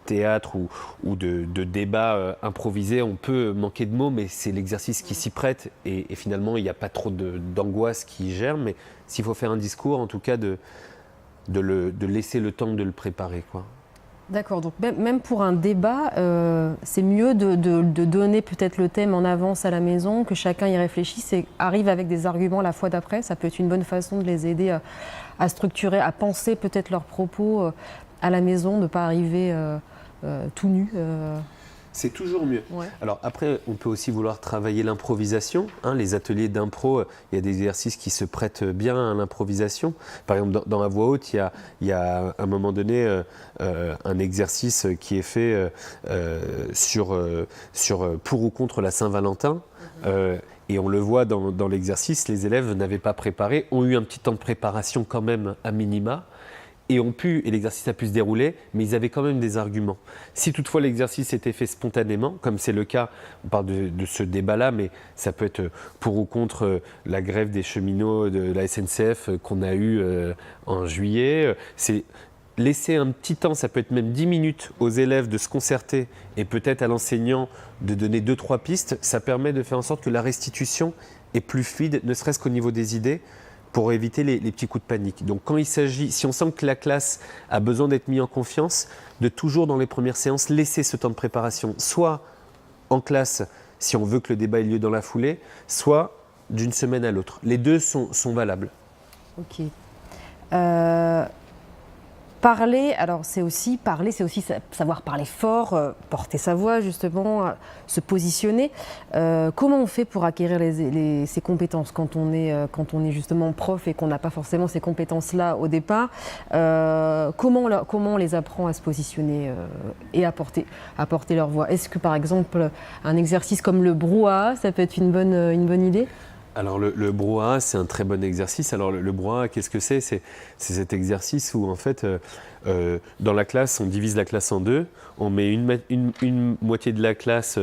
B: théâtre ou de débat improvisé, on peut manquer de mots, mais c'est l'exercice qui s'y prête et finalement il n'y a pas trop d'angoisse qui germe. Mais s'il faut faire un discours, en tout cas de laisser le temps de le préparer, quoi.
A: D'accord, donc même pour un débat, c'est mieux de donner peut-être le thème en avance à la maison, que chacun y réfléchisse et arrive avec des arguments la fois d'après. Ça peut être une bonne façon de les aider à structurer, à penser peut-être leurs propos à la maison, de ne pas arriver tout nu.
B: C'est toujours mieux.
A: Ouais.
B: Alors après, on peut aussi vouloir travailler l'improvisation. Les ateliers d'impro, il y a des exercices qui se prêtent bien à l'improvisation. Par exemple, dans la voix haute, il y a à un moment donné un exercice qui est fait sur pour ou contre la Saint-Valentin. Et on le voit dans l'exercice, les élèves n'avaient pas préparé, ont eu un petit temps de préparation quand même à minima. Et l'exercice a pu se dérouler, mais ils avaient quand même des arguments. Si toutefois l'exercice était fait spontanément, comme c'est le cas, on parle de ce débat-là, mais ça peut être pour ou contre la grève des cheminots de la SNCF qu'on a eue en juillet. C'est laisser un petit temps, ça peut être même 10 minutes aux élèves de se concerter et peut-être à l'enseignant de donner 2-3 pistes. Ça permet de faire en sorte que la restitution est plus fluide, ne serait-ce qu'au niveau des idées, pour éviter les petits coups de panique. Donc quand il s'agit, si on sent que la classe a besoin d'être mise en confiance, de toujours dans les premières séances laisser ce temps de préparation, soit en classe si on veut que le débat ait lieu dans la foulée, soit d'une semaine à l'autre. Les deux sont valables.
A: Ok. Parler, alors c'est aussi savoir parler fort, porter sa voix justement, se positionner. Comment on fait pour acquérir ces compétences quand on est justement prof et qu'on n'a pas forcément ces compétences-là au départ? Comment on les apprend à se positionner et à porter leur voix? Est-ce que par exemple un exercice comme le brouhaha, ça peut être une bonne idée?
B: Alors le brouhaha, c'est un très bon exercice. Alors le brouhaha, qu'est-ce que c'est? C'est cet exercice où en fait, dans la classe, on divise la classe en deux. On met une moitié de la classe,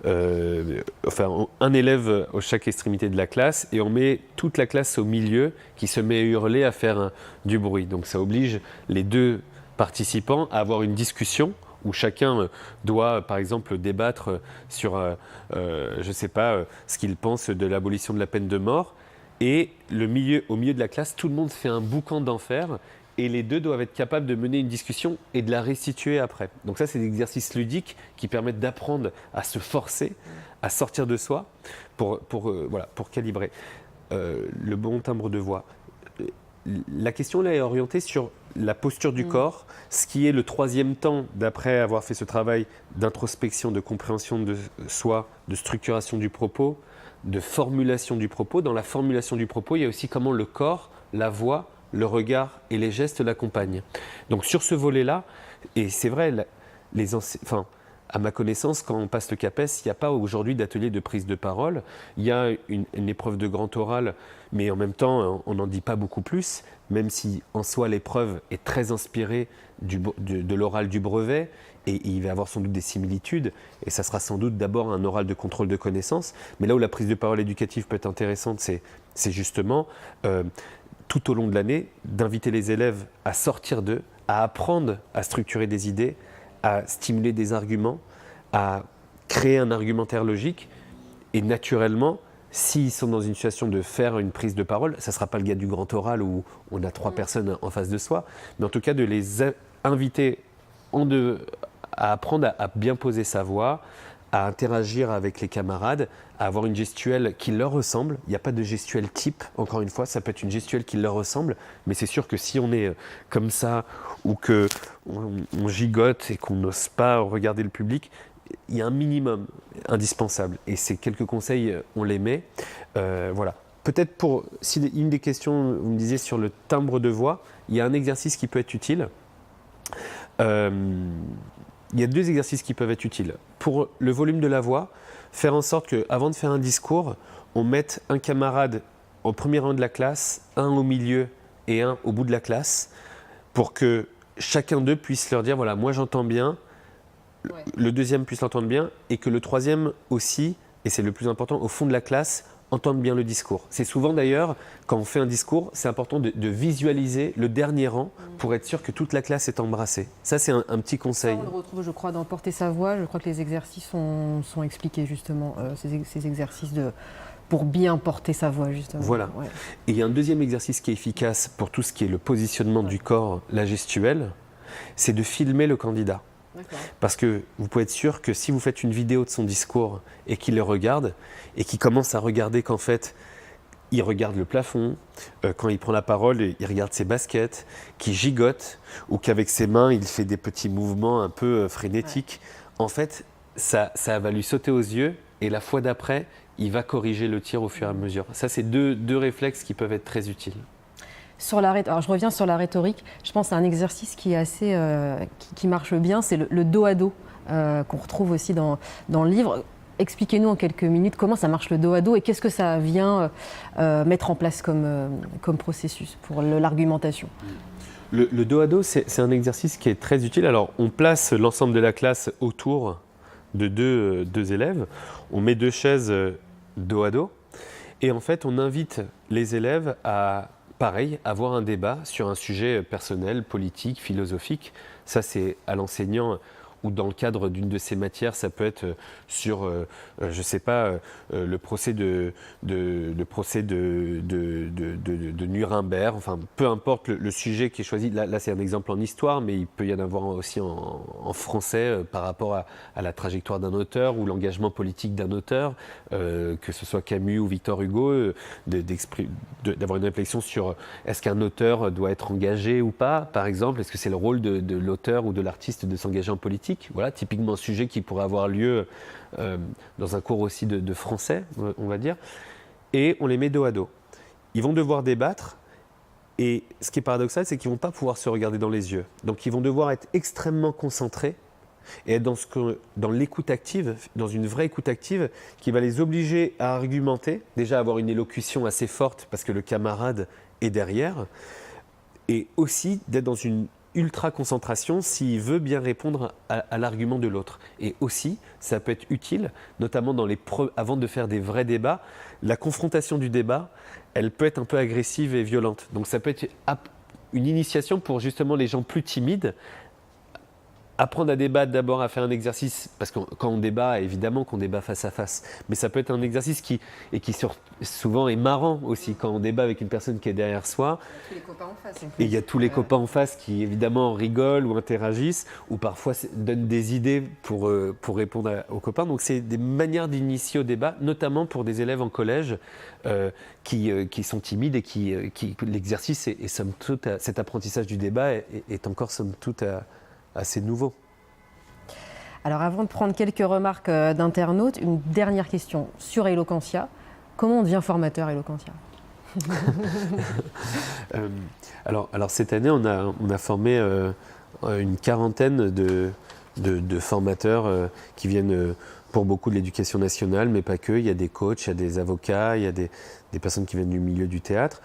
B: un élève à chaque extrémité de la classe, et on met toute la classe au milieu qui se met à hurler, à faire du bruit. Donc ça oblige les deux participants à avoir une discussion où chacun doit, par exemple, débattre sur, je ne sais pas, ce qu'il pense de l'abolition de la peine de mort. Et au milieu de la classe, tout le monde fait un boucan d'enfer et les deux doivent être capables de mener une discussion et de la restituer après. Donc ça, c'est des exercices ludiques qui permettent d'apprendre à se forcer, à sortir de soi pour calibrer le bon timbre de voix. La question là est orientée sur la posture du corps, ce qui est le troisième temps d'après avoir fait ce travail d'introspection, de compréhension de soi, de structuration du propos, de formulation du propos. Dans la formulation du propos, il y a aussi comment le corps, la voix, le regard et les gestes l'accompagnent. Donc sur ce volet-là, et c'est vrai, à ma connaissance, quand on passe le CAPES, il n'y a pas aujourd'hui d'atelier de prise de parole. Il y a une épreuve de grand oral, mais en même temps, on n'en dit pas beaucoup plus, même si en soi l'épreuve est très inspirée de l'oral du brevet, et il va y avoir sans doute des similitudes, et ça sera sans doute d'abord un oral de contrôle de connaissances. Mais là où la prise de parole éducative peut être intéressante, c'est justement, tout au long de l'année, d'inviter les élèves à sortir d'eux, à apprendre à structurer des idées, à stimuler des arguments, à créer un argumentaire logique et naturellement, s'ils sont dans une situation de faire une prise de parole, ça ne sera pas le cas du grand oral où on a 3 personnes en face de soi, mais en tout cas de les inviter à apprendre à bien poser sa voix, à interagir avec les camarades, à avoir une gestuelle qui leur ressemble. Il n'y a pas de gestuelle type, encore une fois, ça peut être une gestuelle qui leur ressemble, mais c'est sûr que si on est comme ça ou qu'on gigote et qu'on n'ose pas regarder le public, il y a un minimum indispensable. Et ces quelques conseils, on les met. Voilà. Peut-être si une des questions, vous me disiez sur le timbre de voix, il y a un exercice qui peut être utile. Il y a 2 exercices qui peuvent être utiles. Pour le volume de la voix, faire en sorte qu'avant de faire un discours, on mette un camarade au premier rang de la classe, un au milieu et un au bout de la classe, pour que chacun d'eux puisse leur dire, voilà, moi j'entends bien, le deuxième puisse l'entendre bien, et que le troisième aussi, et c'est le plus important, au fond de la classe, entende bien le discours. C'est souvent d'ailleurs, quand on fait un discours, c'est important de visualiser le dernier rang pour être sûr que toute la classe est embrassée. Ça, c'est un petit conseil.
A: Ça, on le retrouve, je crois, dans Porter sa voix. Je crois que les exercices sont expliqués, justement, ces exercices pour bien porter sa voix, justement.
B: Voilà. Ouais. Et il y a un deuxième exercice qui est efficace pour tout ce qui est le positionnement du corps, la gestuelle, c'est de filmer le candidat. Parce que vous pouvez être sûr que si vous faites une vidéo de son discours et qu'il le regarde et qu'il commence à regarder qu'en fait il regarde le plafond, quand il prend la parole il regarde ses baskets, qu'il gigote ou qu'avec ses mains il fait des petits mouvements un peu frénétiques, en fait ça va lui sauter aux yeux et la fois d'après il va corriger le tir au fur et à mesure. Ça c'est deux réflexes qui peuvent être très utiles.
A: Alors je reviens sur la rhétorique. Je pense à un exercice qui est assez, qui marche bien, c'est le dos à dos qu'on retrouve aussi dans le livre. Expliquez-nous en quelques minutes comment ça marche le dos à dos et qu'est-ce que ça vient mettre en place comme processus pour l'argumentation.
B: Le dos à dos, c'est un exercice qui est très utile. Alors on place l'ensemble de la classe autour de deux élèves. On met 2 chaises dos à dos et en fait on invite les élèves à avoir un débat sur un sujet personnel, politique, philosophique. Ça, c'est à l'enseignant ou dans le cadre d'une de ces matières, ça peut être sur, je ne sais pas, le procès de Nuremberg, enfin, peu importe le sujet qui est choisi. Là, c'est un exemple en histoire, mais il peut y en avoir aussi en français par rapport à la trajectoire d'un auteur ou l'engagement politique d'un auteur, que ce soit Camus ou Victor Hugo, d'avoir une réflexion sur est-ce qu'un auteur doit être engagé ou pas, par exemple, est-ce que c'est le rôle de l'auteur ou de l'artiste de s'engager en politique. Voilà, typiquement un sujet qui pourrait avoir lieu dans un cours aussi de français, on va dire. Et on les met dos à dos. Ils vont devoir débattre. Et ce qui est paradoxal, c'est qu'ils ne vont pas pouvoir se regarder dans les yeux. Donc ils vont devoir être extrêmement concentrés et être dans l'écoute active, dans une vraie écoute active qui va les obliger à argumenter, déjà avoir une élocution assez forte parce que le camarade est derrière, et aussi d'être dans une ultra concentration s'il veut bien répondre à l'argument de l'autre. Et aussi, ça peut être utile, notamment avant de faire des vrais débats, la confrontation du débat, elle peut être un peu agressive et violente. Donc ça peut être une initiation pour justement les gens plus timides, apprendre à débattre d'abord, à faire un exercice, parce que quand on débat, évidemment qu'on débat face à face, mais ça peut être un exercice qui souvent est marrant aussi, quand on débat avec une personne qui est derrière soi.
A: Il y a tous les copains en face.
B: Et il y a tous les copains en face qui évidemment rigolent ou interagissent, ou parfois donnent des idées pour répondre aux copains. Donc c'est des manières d'initier au débat, notamment pour des élèves en collège qui sont timides et qui l'exercice est somme toute, cet apprentissage du débat est encore somme toute assez nouveau.
A: Alors avant de prendre quelques remarques d'internautes, une dernière question sur Eloquentia. Comment on devient formateur Eloquentia?
B: Alors cette année, on a formé une quarantaine de formateurs qui viennent pour beaucoup de l'éducation nationale, mais pas que. Il y a des coachs, il y a des avocats, il y a des personnes qui viennent du milieu du théâtre.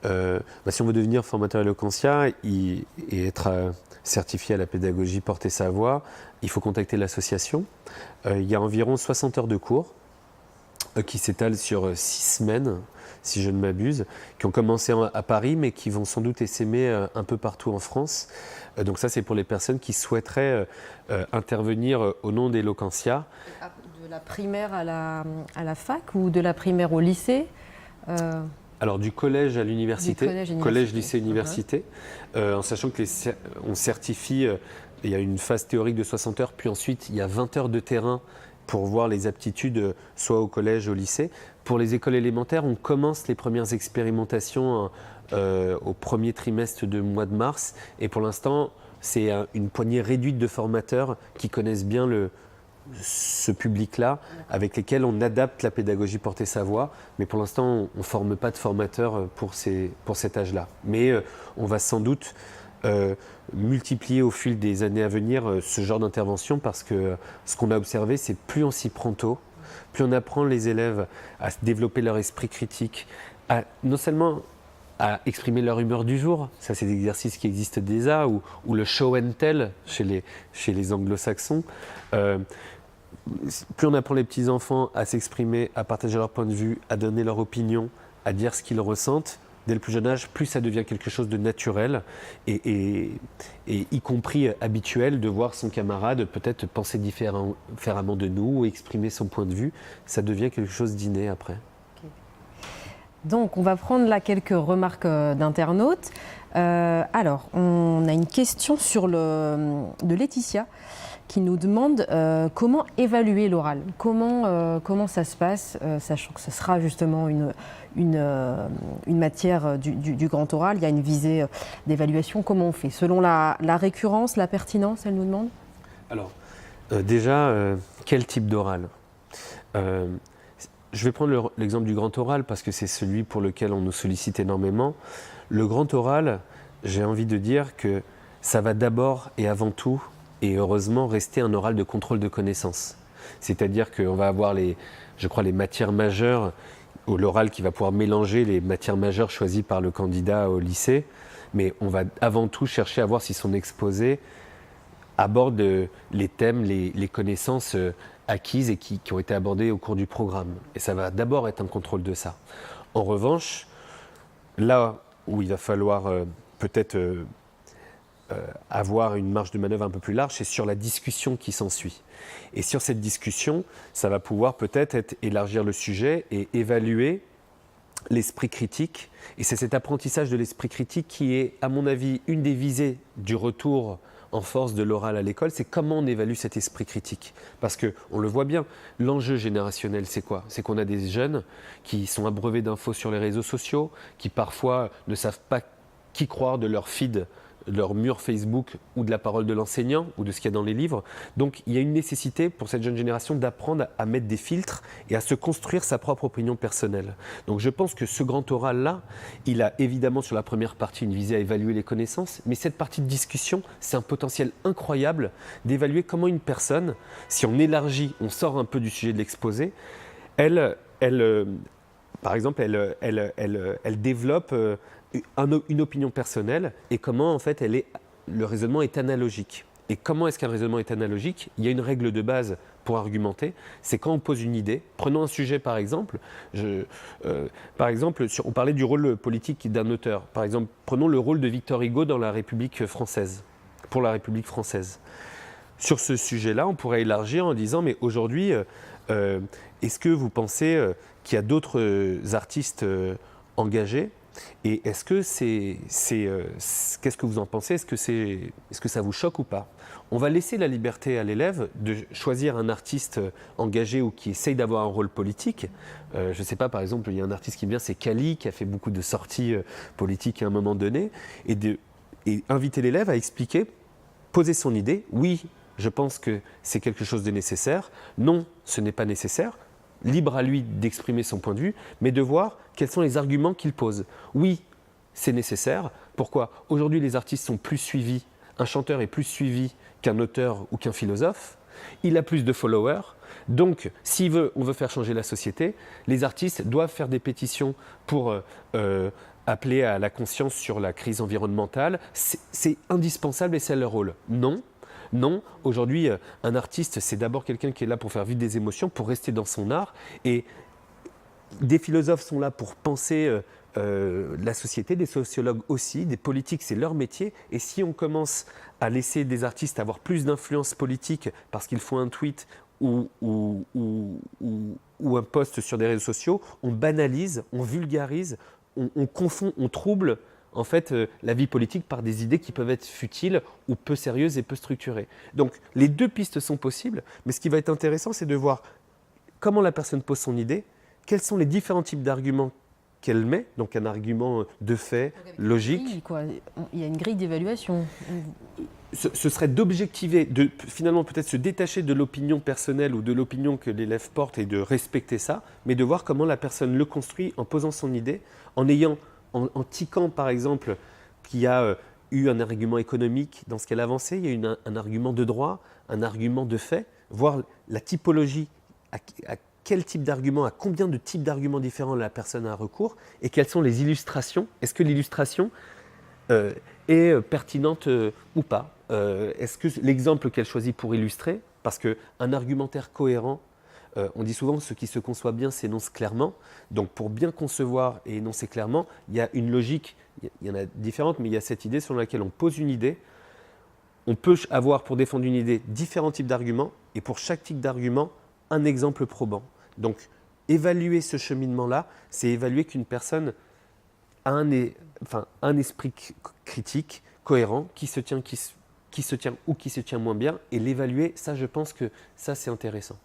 B: Si on veut devenir formateur Eloquentia et être certifié à la pédagogie Porter sa voix, il faut contacter l'association. Il y a environ 60 heures de cours. qui s'étale sur 6 semaines, si je ne m'abuse, qui ont commencé à Paris, mais qui vont sans doute essaimer un peu partout en France. Donc ça, c'est pour les personnes qui souhaiteraient intervenir au nom des Loquentia.
A: De la primaire à la fac ou de la primaire au lycée
B: Alors du collège à l'université, collège, lycée, université, en sachant que on certifie, il y a une phase théorique de 60 heures, puis ensuite il y a 20 heures de terrain pour voir les aptitudes, soit au collège, au lycée. Pour les écoles élémentaires, on commence les premières expérimentations au premier trimestre du mois de mars. Et pour l'instant, c'est une poignée réduite de formateurs qui connaissent bien ce public-là, avec lesquels on adapte la pédagogie portée sa voix. Mais pour l'instant, on ne forme pas de formateurs pour cet âge-là. Mais on va sans doute multiplier au fil des années à venir ce genre d'intervention, parce que ce qu'on a observé, c'est plus on s'y prend tôt, plus on apprend les élèves à développer leur esprit critique, non seulement à exprimer leur humeur du jour, ça c'est des exercices qui existent déjà, ou le show and tell chez les anglo-saxons, plus on apprend les petits-enfants à s'exprimer, à partager leur point de vue, à donner leur opinion, à dire ce qu'ils ressentent, dès le plus jeune âge, plus ça devient quelque chose de naturel et y compris habituel de voir son camarade peut-être penser différemment de nous ou exprimer son point de vue. Ça devient quelque chose d'inné après. Okay.
A: Donc on va prendre là quelques remarques d'internautes. Alors on a une question de Laetitia qui nous demande comment évaluer l'oral, comment ça se passe, sachant que ce sera justement une matière du grand oral, il y a une visée d'évaluation, comment on fait? Selon la récurrence, la pertinence, elle nous demande?
B: Alors, déjà, quel type d'oral? Je vais prendre l'exemple du grand oral parce que c'est celui pour lequel on nous sollicite énormément. Le grand oral, j'ai envie de dire que ça va d'abord et avant tout, et heureusement, rester un oral de contrôle de connaissances. C'est-à-dire qu'on va avoir les matières majeures, ou l'oral qui va pouvoir mélanger les matières majeures choisies par le candidat au lycée, mais on va avant tout chercher à voir si son exposé aborde les thèmes, les connaissances acquises et qui ont été abordées au cours du programme. Et ça va d'abord être un contrôle de ça. En revanche, là où il va falloir peut-être avoir une marge de manœuvre un peu plus large, c'est sur la discussion qui s'ensuit. Et sur cette discussion, ça va pouvoir peut-être élargir le sujet et évaluer l'esprit critique. Et c'est cet apprentissage de l'esprit critique qui est, à mon avis, une des visées du retour en force de l'oral à l'école, c'est comment on évalue cet esprit critique. Parce qu'on le voit bien, l'enjeu générationnel, c'est quoi? C'est qu'on a des jeunes qui sont abreuvés d'infos sur les réseaux sociaux, qui parfois ne savent pas qui croire de leur feed, de leur mur Facebook ou de la parole de l'enseignant ou de ce qu'il y a dans les livres. Donc il y a une nécessité pour cette jeune génération d'apprendre à mettre des filtres et à se construire sa propre opinion personnelle. Donc je pense que ce grand oral-là, il a évidemment sur la première partie une visée à évaluer les connaissances, mais cette partie de discussion, c'est un potentiel incroyable d'évaluer comment une personne, si on élargit, on sort un peu du sujet de l'exposé, par exemple, elle développe une opinion personnelle et comment en fait le raisonnement est analogique. Et comment est-ce qu'un raisonnement est analogique? Il y a une règle de base pour argumenter, c'est quand on pose une idée. Prenons un sujet par exemple, on parlait du rôle politique d'un auteur. Par exemple, prenons le rôle de Victor Hugo dans la République française, pour la République française. Sur ce sujet-là, on pourrait élargir en disant, mais aujourd'hui, est-ce que vous pensez qu'il y a d'autres artistes engagés? Et est-ce que qu'est-ce que vous en pensez? Est-ce que ça vous choque ou pas? On va laisser la liberté à l'élève de choisir un artiste engagé ou qui essaye d'avoir un rôle politique. Je ne sais pas, par exemple, il y a un artiste qui me vient, c'est Kali, qui a fait beaucoup de sorties politiques à un moment donné, et inviter l'élève à expliquer, poser son idée. Oui, je pense que c'est quelque chose de nécessaire. Non, ce n'est pas nécessaire. Libre à lui d'exprimer son point de vue, mais de voir quels sont les arguments qu'il pose. Oui, c'est nécessaire. Pourquoi? Aujourd'hui, les artistes sont plus suivis. Un chanteur est plus suivi qu'un auteur ou qu'un philosophe. Il a plus de followers. Donc, on veut faire changer la société, les artistes doivent faire des pétitions pour appeler à la conscience sur la crise environnementale. C'est indispensable et c'est leur rôle. Non, aujourd'hui, un artiste, c'est d'abord quelqu'un qui est là pour faire vivre des émotions, pour rester dans son art. Et des philosophes sont là pour penser la société, des sociologues aussi, des politiques, c'est leur métier. Et si on commence à laisser des artistes avoir plus d'influence politique parce qu'ils font un tweet ou un post sur des réseaux sociaux, on banalise, on vulgarise, on confond, on trouble en fait la vie politique par des idées qui peuvent être futiles ou peu sérieuses et peu structurées. Donc les deux pistes sont possibles, mais ce qui va être intéressant, c'est de voir comment la personne pose son idée, quels sont les différents types d'arguments qu'elle met, donc un argument de fait, logique.
A: Il y a une grille d'évaluation.
B: Ce serait d'objectiver, de finalement peut-être se détacher de l'opinion personnelle ou de l'opinion que l'élève porte et de respecter ça, mais de voir comment la personne le construit en posant son idée, en tiquant par exemple qu'il y a eu un argument économique dans ce qu'elle avançait, il y a eu un argument de droit, un argument de fait, voir la typologie, à quel type d'argument, à combien de types d'arguments différents la personne a recours et quelles sont les illustrations. Est-ce que l'illustration est pertinente ou pas? Est-ce que l'exemple qu'elle choisit pour illustrer, parce qu'un argumentaire cohérent, on dit souvent ce qui se conçoit bien s'énonce clairement. Donc pour bien concevoir et énoncer clairement, il y a une logique, il y en a différentes, mais il y a cette idée sur laquelle on pose une idée. On peut avoir pour défendre une idée différents types d'arguments et pour chaque type d'argument, un exemple probant. Donc, évaluer ce cheminement-là, c'est évaluer qu'une personne a un esprit critique, cohérent, qui se tient ou qui se tient moins bien, et l'évaluer, ça, je pense que ça, c'est intéressant.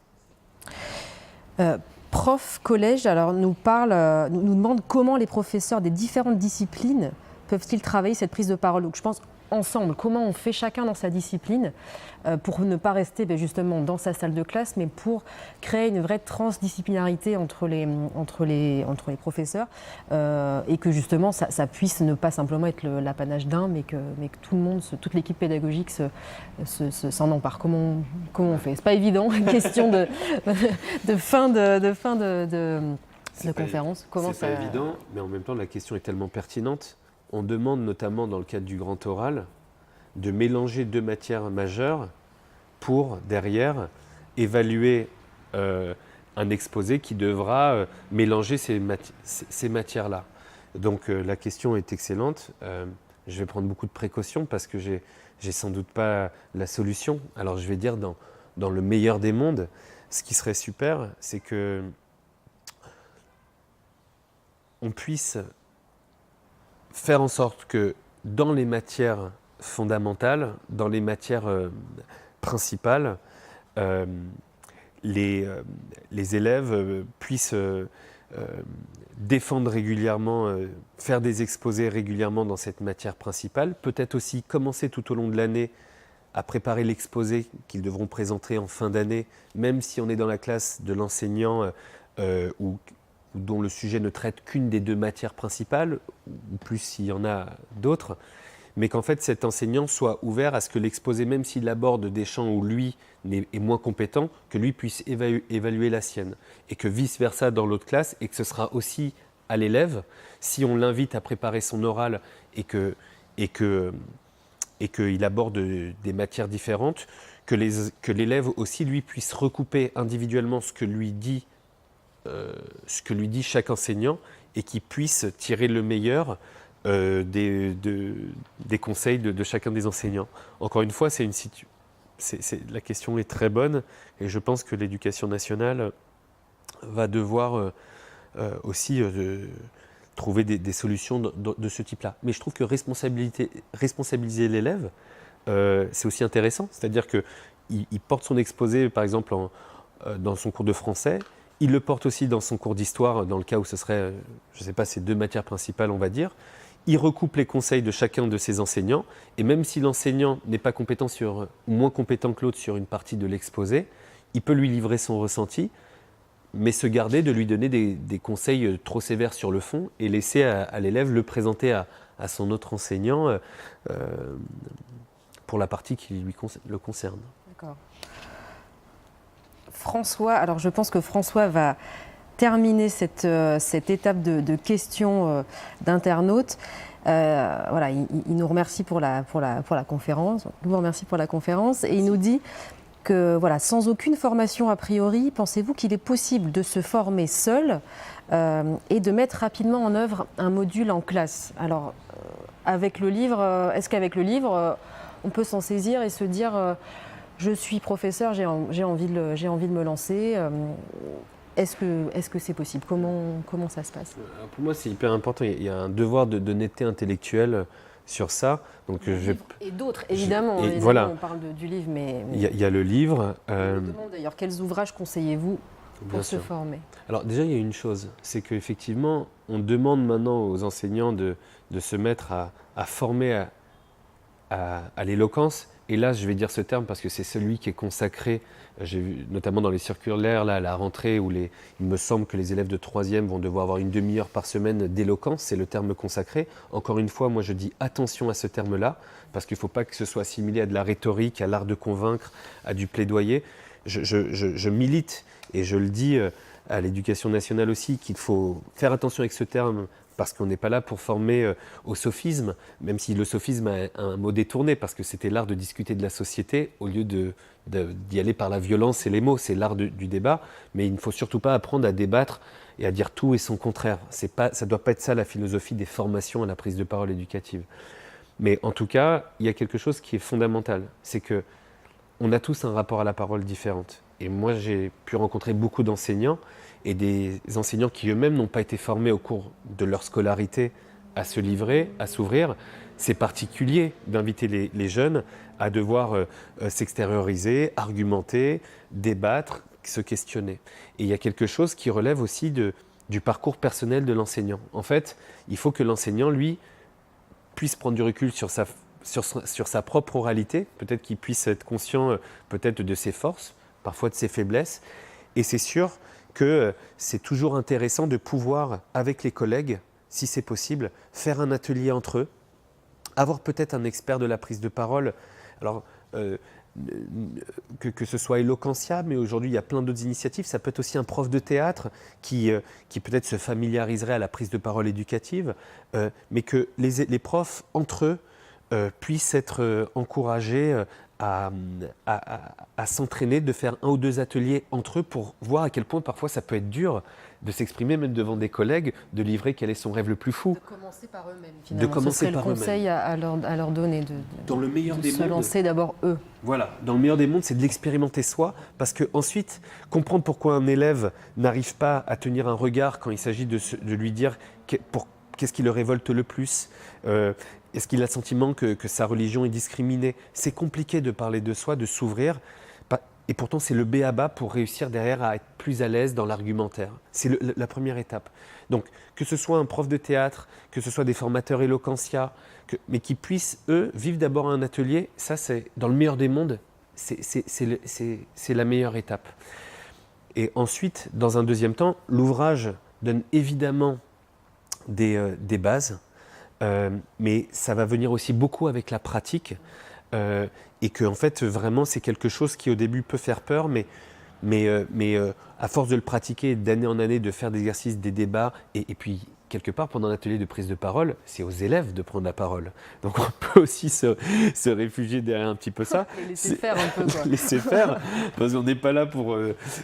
A: Prof collège, alors nous demande comment les professeurs des différentes disciplines peuvent-ils travailler cette prise de parole. Donc, je pense ensemble, comment on fait chacun dans sa discipline pour ne pas rester justement dans sa salle de classe, mais pour créer une vraie transdisciplinarité entre les professeurs et que justement ça puisse ne pas simplement être l'apanage d'un, mais que tout le monde, toute l'équipe pédagogique s'en empare. Comment on fait? C'est pas évident, question de fin de conférence.
B: C'est pas évident, mais en même temps la question est tellement pertinente. On demande notamment dans le cadre du grand oral de mélanger deux matières majeures pour derrière évaluer un exposé qui devra mélanger ces matières-là. Donc la question est excellente. Je vais prendre beaucoup de précautions parce que j'ai sans doute pas la solution. Alors je vais dire dans le meilleur des mondes, ce qui serait super, c'est que on puisse faire en sorte que dans les matières fondamentales, dans les matières principales, les élèves puissent défendre régulièrement, faire des exposés régulièrement dans cette matière principale, peut-être aussi commencer tout au long de l'année à préparer l'exposé qu'ils devront présenter en fin d'année, même si on est dans la classe de l'enseignant ou dont le sujet ne traite qu'une des deux matières principales, ou plus s'il y en a d'autres, mais qu'en fait cet enseignant soit ouvert à ce que l'exposé, même s'il aborde des champs où lui est moins compétent, que lui puisse évaluer la sienne, et que vice-versa dans l'autre classe, et que ce sera aussi à l'élève, si on l'invite à préparer son oral et qu'il aborde des matières différentes, que l'élève aussi lui puisse recouper individuellement ce que lui dit chaque enseignant et qui puisse tirer le meilleur des conseils de chacun des enseignants. Encore une fois, la question est très bonne et je pense que l'éducation nationale va devoir aussi trouver des solutions de ce type-là. Mais je trouve que responsabiliser l'élève, c'est aussi intéressant. C'est-à-dire qu'il porte son exposé, par exemple, dans son cours de français. Il le porte aussi dans son cours d'histoire, dans le cas où ce serait, je ne sais pas, ces deux matières principales, on va dire. Il recoupe les conseils de chacun de ses enseignants, et même si l'enseignant n'est pas compétent ou moins compétent que l'autre sur une partie de l'exposé, il peut lui livrer son ressenti, mais se garder de lui donner des conseils trop sévères sur le fond et laisser à l'élève le présenter à son autre enseignant pour la partie qui le concerne.
A: D'accord. François, alors je pense que François va terminer cette étape de questions d'internautes. Voilà, il nous remercie pour la conférence. Nous vous remercie pour la conférence et il nous dit que voilà, sans aucune formation a priori, pensez-vous qu'il est possible de se former seul et de mettre rapidement en œuvre un module en classe? Alors, avec le livre, est-ce qu'avec le livre, on peut s'en saisir et se dire je suis professeur, j'ai envie de me lancer est-ce que c'est possible? Comment ça se passe?
B: Pour moi, c'est hyper important. Il y a un devoir de netteté intellectuelle sur ça. Donc,
A: et d'autres, évidemment. Évidemment
B: voilà.
A: On parle du livre, mais...
B: Il y a le livre.
A: Je me demande d'ailleurs, quels ouvrages conseillez-vous pour se former?
B: Alors déjà, il y a une chose, c'est qu'effectivement, on demande maintenant aux enseignants de se mettre à former à l'éloquence. Et là, je vais dire ce terme parce que c'est celui qui est consacré, j'ai vu notamment dans les circulaires, là, à la rentrée, où il me semble que les élèves de 3e vont devoir avoir une demi-heure par semaine d'éloquence, c'est le terme consacré. Encore une fois, moi je dis attention à ce terme-là, parce qu'il ne faut pas que ce soit assimilé à de la rhétorique, à l'art de convaincre, à du plaidoyer. Je milite, et je le dis à l'Éducation nationale aussi, qu'il faut faire attention avec ce terme, parce qu'on n'est pas là pour former au sophisme, même si le sophisme a un mot détourné, parce que c'était l'art de discuter de la société au lieu d'y aller par la violence et les mots. C'est l'art du débat, mais il ne faut surtout pas apprendre à débattre et à dire tout et son contraire. Ça ne doit pas être ça la philosophie des formations à la prise de parole éducative. Mais en tout cas, il y a quelque chose qui est fondamental, c'est qu'on a tous un rapport à la parole différente. Et moi, j'ai pu rencontrer beaucoup d'enseignants et des enseignants qui eux-mêmes n'ont pas été formés au cours de leur scolarité à se livrer, à s'ouvrir. C'est particulier d'inviter les jeunes à devoir s'extérioriser, argumenter, débattre, se questionner. Et il y a quelque chose qui relève aussi du parcours personnel de l'enseignant. En fait, il faut que l'enseignant, lui, puisse prendre du recul sur sa propre oralité, peut-être qu'il puisse être conscient peut-être de ses forces, parfois de ses faiblesses. Et c'est sûr que c'est toujours intéressant de pouvoir, avec les collègues, si c'est possible, faire un atelier entre eux, avoir peut-être un expert de la prise de parole. Alors, que ce soit Eloquentia, mais aujourd'hui il y a plein d'autres initiatives. Ça peut être aussi un prof de théâtre qui peut-être se familiariserait à la prise de parole éducative, mais que les profs, entre eux, puissent être encouragés à s'entraîner, de faire 1 ou 2 ateliers entre eux pour voir à quel point parfois ça peut être dur de s'exprimer même devant des collègues, de livrer quel est son rêve le plus fou.
A: De commencer par eux-mêmes, finalement. De commencer par eux-mêmes. Ce serait le conseil à leur donner,
B: dans le meilleur des
A: se lancer d'abord eux.
B: Voilà, dans le meilleur des mondes, c'est de l'expérimenter soi, parce qu'ensuite, comprendre pourquoi un élève n'arrive pas à tenir un regard quand il s'agit de lui dire qu'est-ce qui le révolte le plus, est-ce qu'il a le sentiment que sa religion est discriminée? C'est compliqué de parler de soi, de s'ouvrir. Et pourtant, c'est le b.a.-ba pour réussir derrière à être plus à l'aise dans l'argumentaire. C'est la première étape. Donc, que ce soit un prof de théâtre, que ce soit des formateurs Eloquentia, mais qui puissent, eux, vivre d'abord un atelier, ça, c'est dans le meilleur des mondes, c'est la meilleure étape. Et ensuite, dans un deuxième temps, l'ouvrage donne évidemment des bases, mais ça va venir aussi beaucoup avec la pratique. Et que en fait vraiment c'est quelque chose qui au début peut faire peur, mais à force de le pratiquer d'année en année, de faire des exercices, des débats, et puis quelque part pendant l'atelier de prise de parole, c'est aux élèves de prendre la parole. Donc on peut aussi se réfugier derrière un petit peu ça.
A: Laisser faire un peu quoi.
B: Laisser faire, parce qu'on n'est pas là pour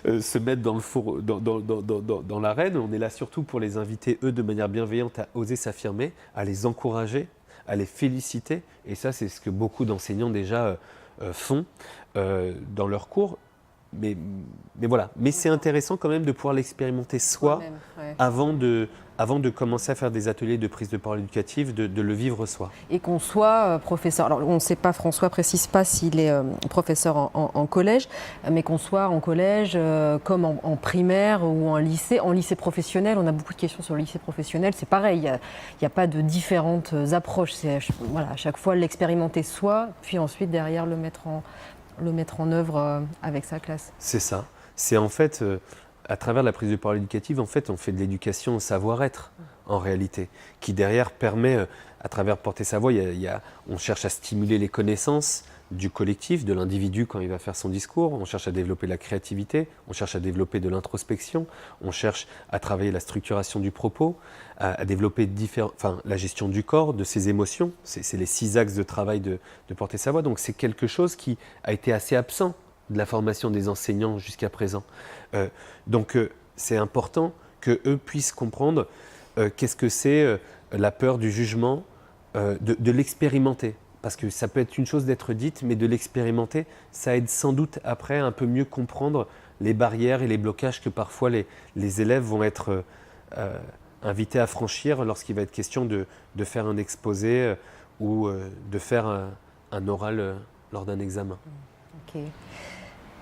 B: se mettre dans le four, dans l'arène, on est là surtout pour les inviter eux de manière bienveillante à oser s'affirmer, à les encourager, à les féliciter, et ça c'est ce que beaucoup d'enseignants déjà font dans leurs cours, mais voilà. Mais c'est intéressant quand même de pouvoir l'expérimenter soi, avant de commencer à faire des ateliers de prise de parole éducative, de le vivre soi.
A: Et qu'on soit professeur, alors on ne sait pas, François précise pas s'il est professeur en collège, mais qu'on soit en collège comme en primaire ou en lycée professionnel. On a beaucoup de questions sur le lycée professionnel, c'est pareil, il n'y a pas de différentes approches, c'est voilà, à chaque fois l'expérimenter soi, puis ensuite derrière le mettre en œuvre avec sa classe.
B: C'est ça, c'est en fait... à travers la prise de parole éducative, en fait, on fait de l'éducation au savoir-être, en réalité, qui derrière permet, à travers porter sa voix, on cherche à stimuler les connaissances du collectif, de l'individu quand il va faire son discours, on cherche à développer la créativité, on cherche à développer de l'introspection, on cherche à travailler la structuration du propos, à développer la gestion du corps, de ses émotions. C'est les 6 axes de travail de porter sa voix, donc c'est quelque chose qui a été assez absent de la formation des enseignants jusqu'à présent. Donc c'est important qu'eux puissent comprendre qu'est-ce que c'est la peur du jugement, de l'expérimenter. Parce que ça peut être une chose d'être dite, mais de l'expérimenter, ça aide sans doute après à un peu mieux comprendre les barrières et les blocages que parfois les élèves vont être invités à franchir lorsqu'il va être question de faire un exposé ou de faire un oral lors d'un examen.
A: Ok.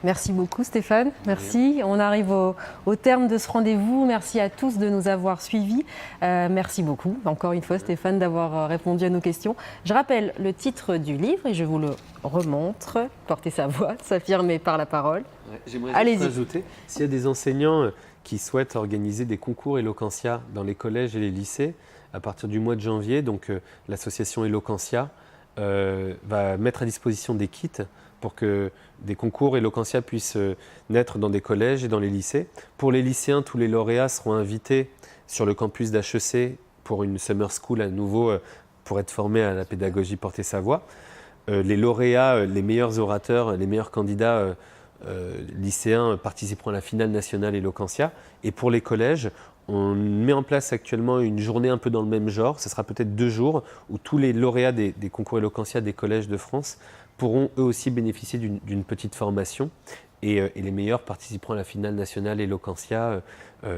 A: Merci beaucoup Stéphane, merci. On arrive au terme de ce rendez-vous. Merci à tous de nous avoir suivis. Merci beaucoup, encore une fois Stéphane, d'avoir répondu à nos questions. Je rappelle le titre du livre et je vous le remontre. Porter sa voix, s'affirmer par la parole.
B: Ouais, j'aimerais juste ajouter, s'il y a des enseignants qui souhaitent organiser des concours Eloquentia dans les collèges et les lycées, à partir du mois de janvier, donc l'association Eloquentia va mettre à disposition des kits pour que des concours Eloquentia puissent naître dans des collèges et dans les lycées. Pour les lycéens, tous les lauréats seront invités sur le campus d'HEC pour une summer school à nouveau pour être formés à la pédagogie porter sa voix. Les lauréats, les meilleurs orateurs, les meilleurs candidats lycéens participeront à la finale nationale Eloquentia. Et pour les collèges, on met en place actuellement une journée un peu dans le même genre. Ce sera peut-être 2 jours où tous les lauréats des concours Eloquentia des collèges de France pourront eux aussi bénéficier d'une petite formation et les meilleurs participeront à la finale nationale Eloquentia.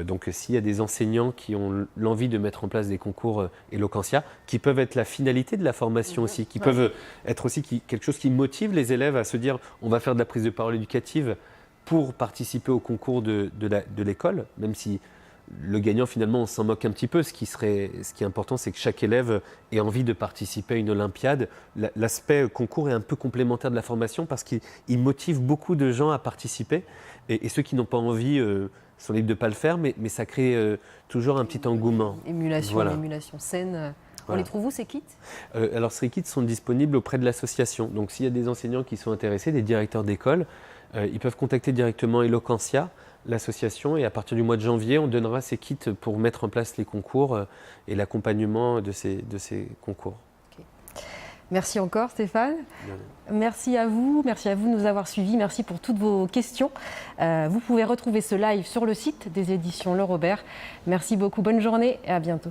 B: Donc s'il y a des enseignants qui ont l'envie de mettre en place des concours Eloquentia, qui peuvent être la finalité de la formation aussi, qui peuvent être aussi quelque chose qui motive les élèves à se dire on va faire de la prise de parole éducative pour participer au concours de l'école, même si le gagnant, finalement, on s'en moque un petit peu. Ce qui est important, c'est que chaque élève ait envie de participer à une Olympiade. L'aspect concours est un peu complémentaire de la formation parce qu'il motive beaucoup de gens à participer. Et ceux qui n'ont pas envie sont libres de ne pas le faire, mais ça crée toujours un petit engouement.
A: Émulation saine. On les trouve où, ces kits ?
B: Alors, ces kits sont disponibles auprès de l'association. Donc, s'il y a des enseignants qui sont intéressés, des directeurs d'école, ils peuvent contacter directement Eloquentia, l'association, et à partir du mois de janvier, on donnera ces kits pour mettre en place les concours et l'accompagnement de ces concours.
A: Okay. Merci encore Stéphane. Merci à vous de nous avoir suivis, merci pour toutes vos questions. Vous pouvez retrouver ce live sur le site des éditions Le Robert. Merci beaucoup, bonne journée et à bientôt.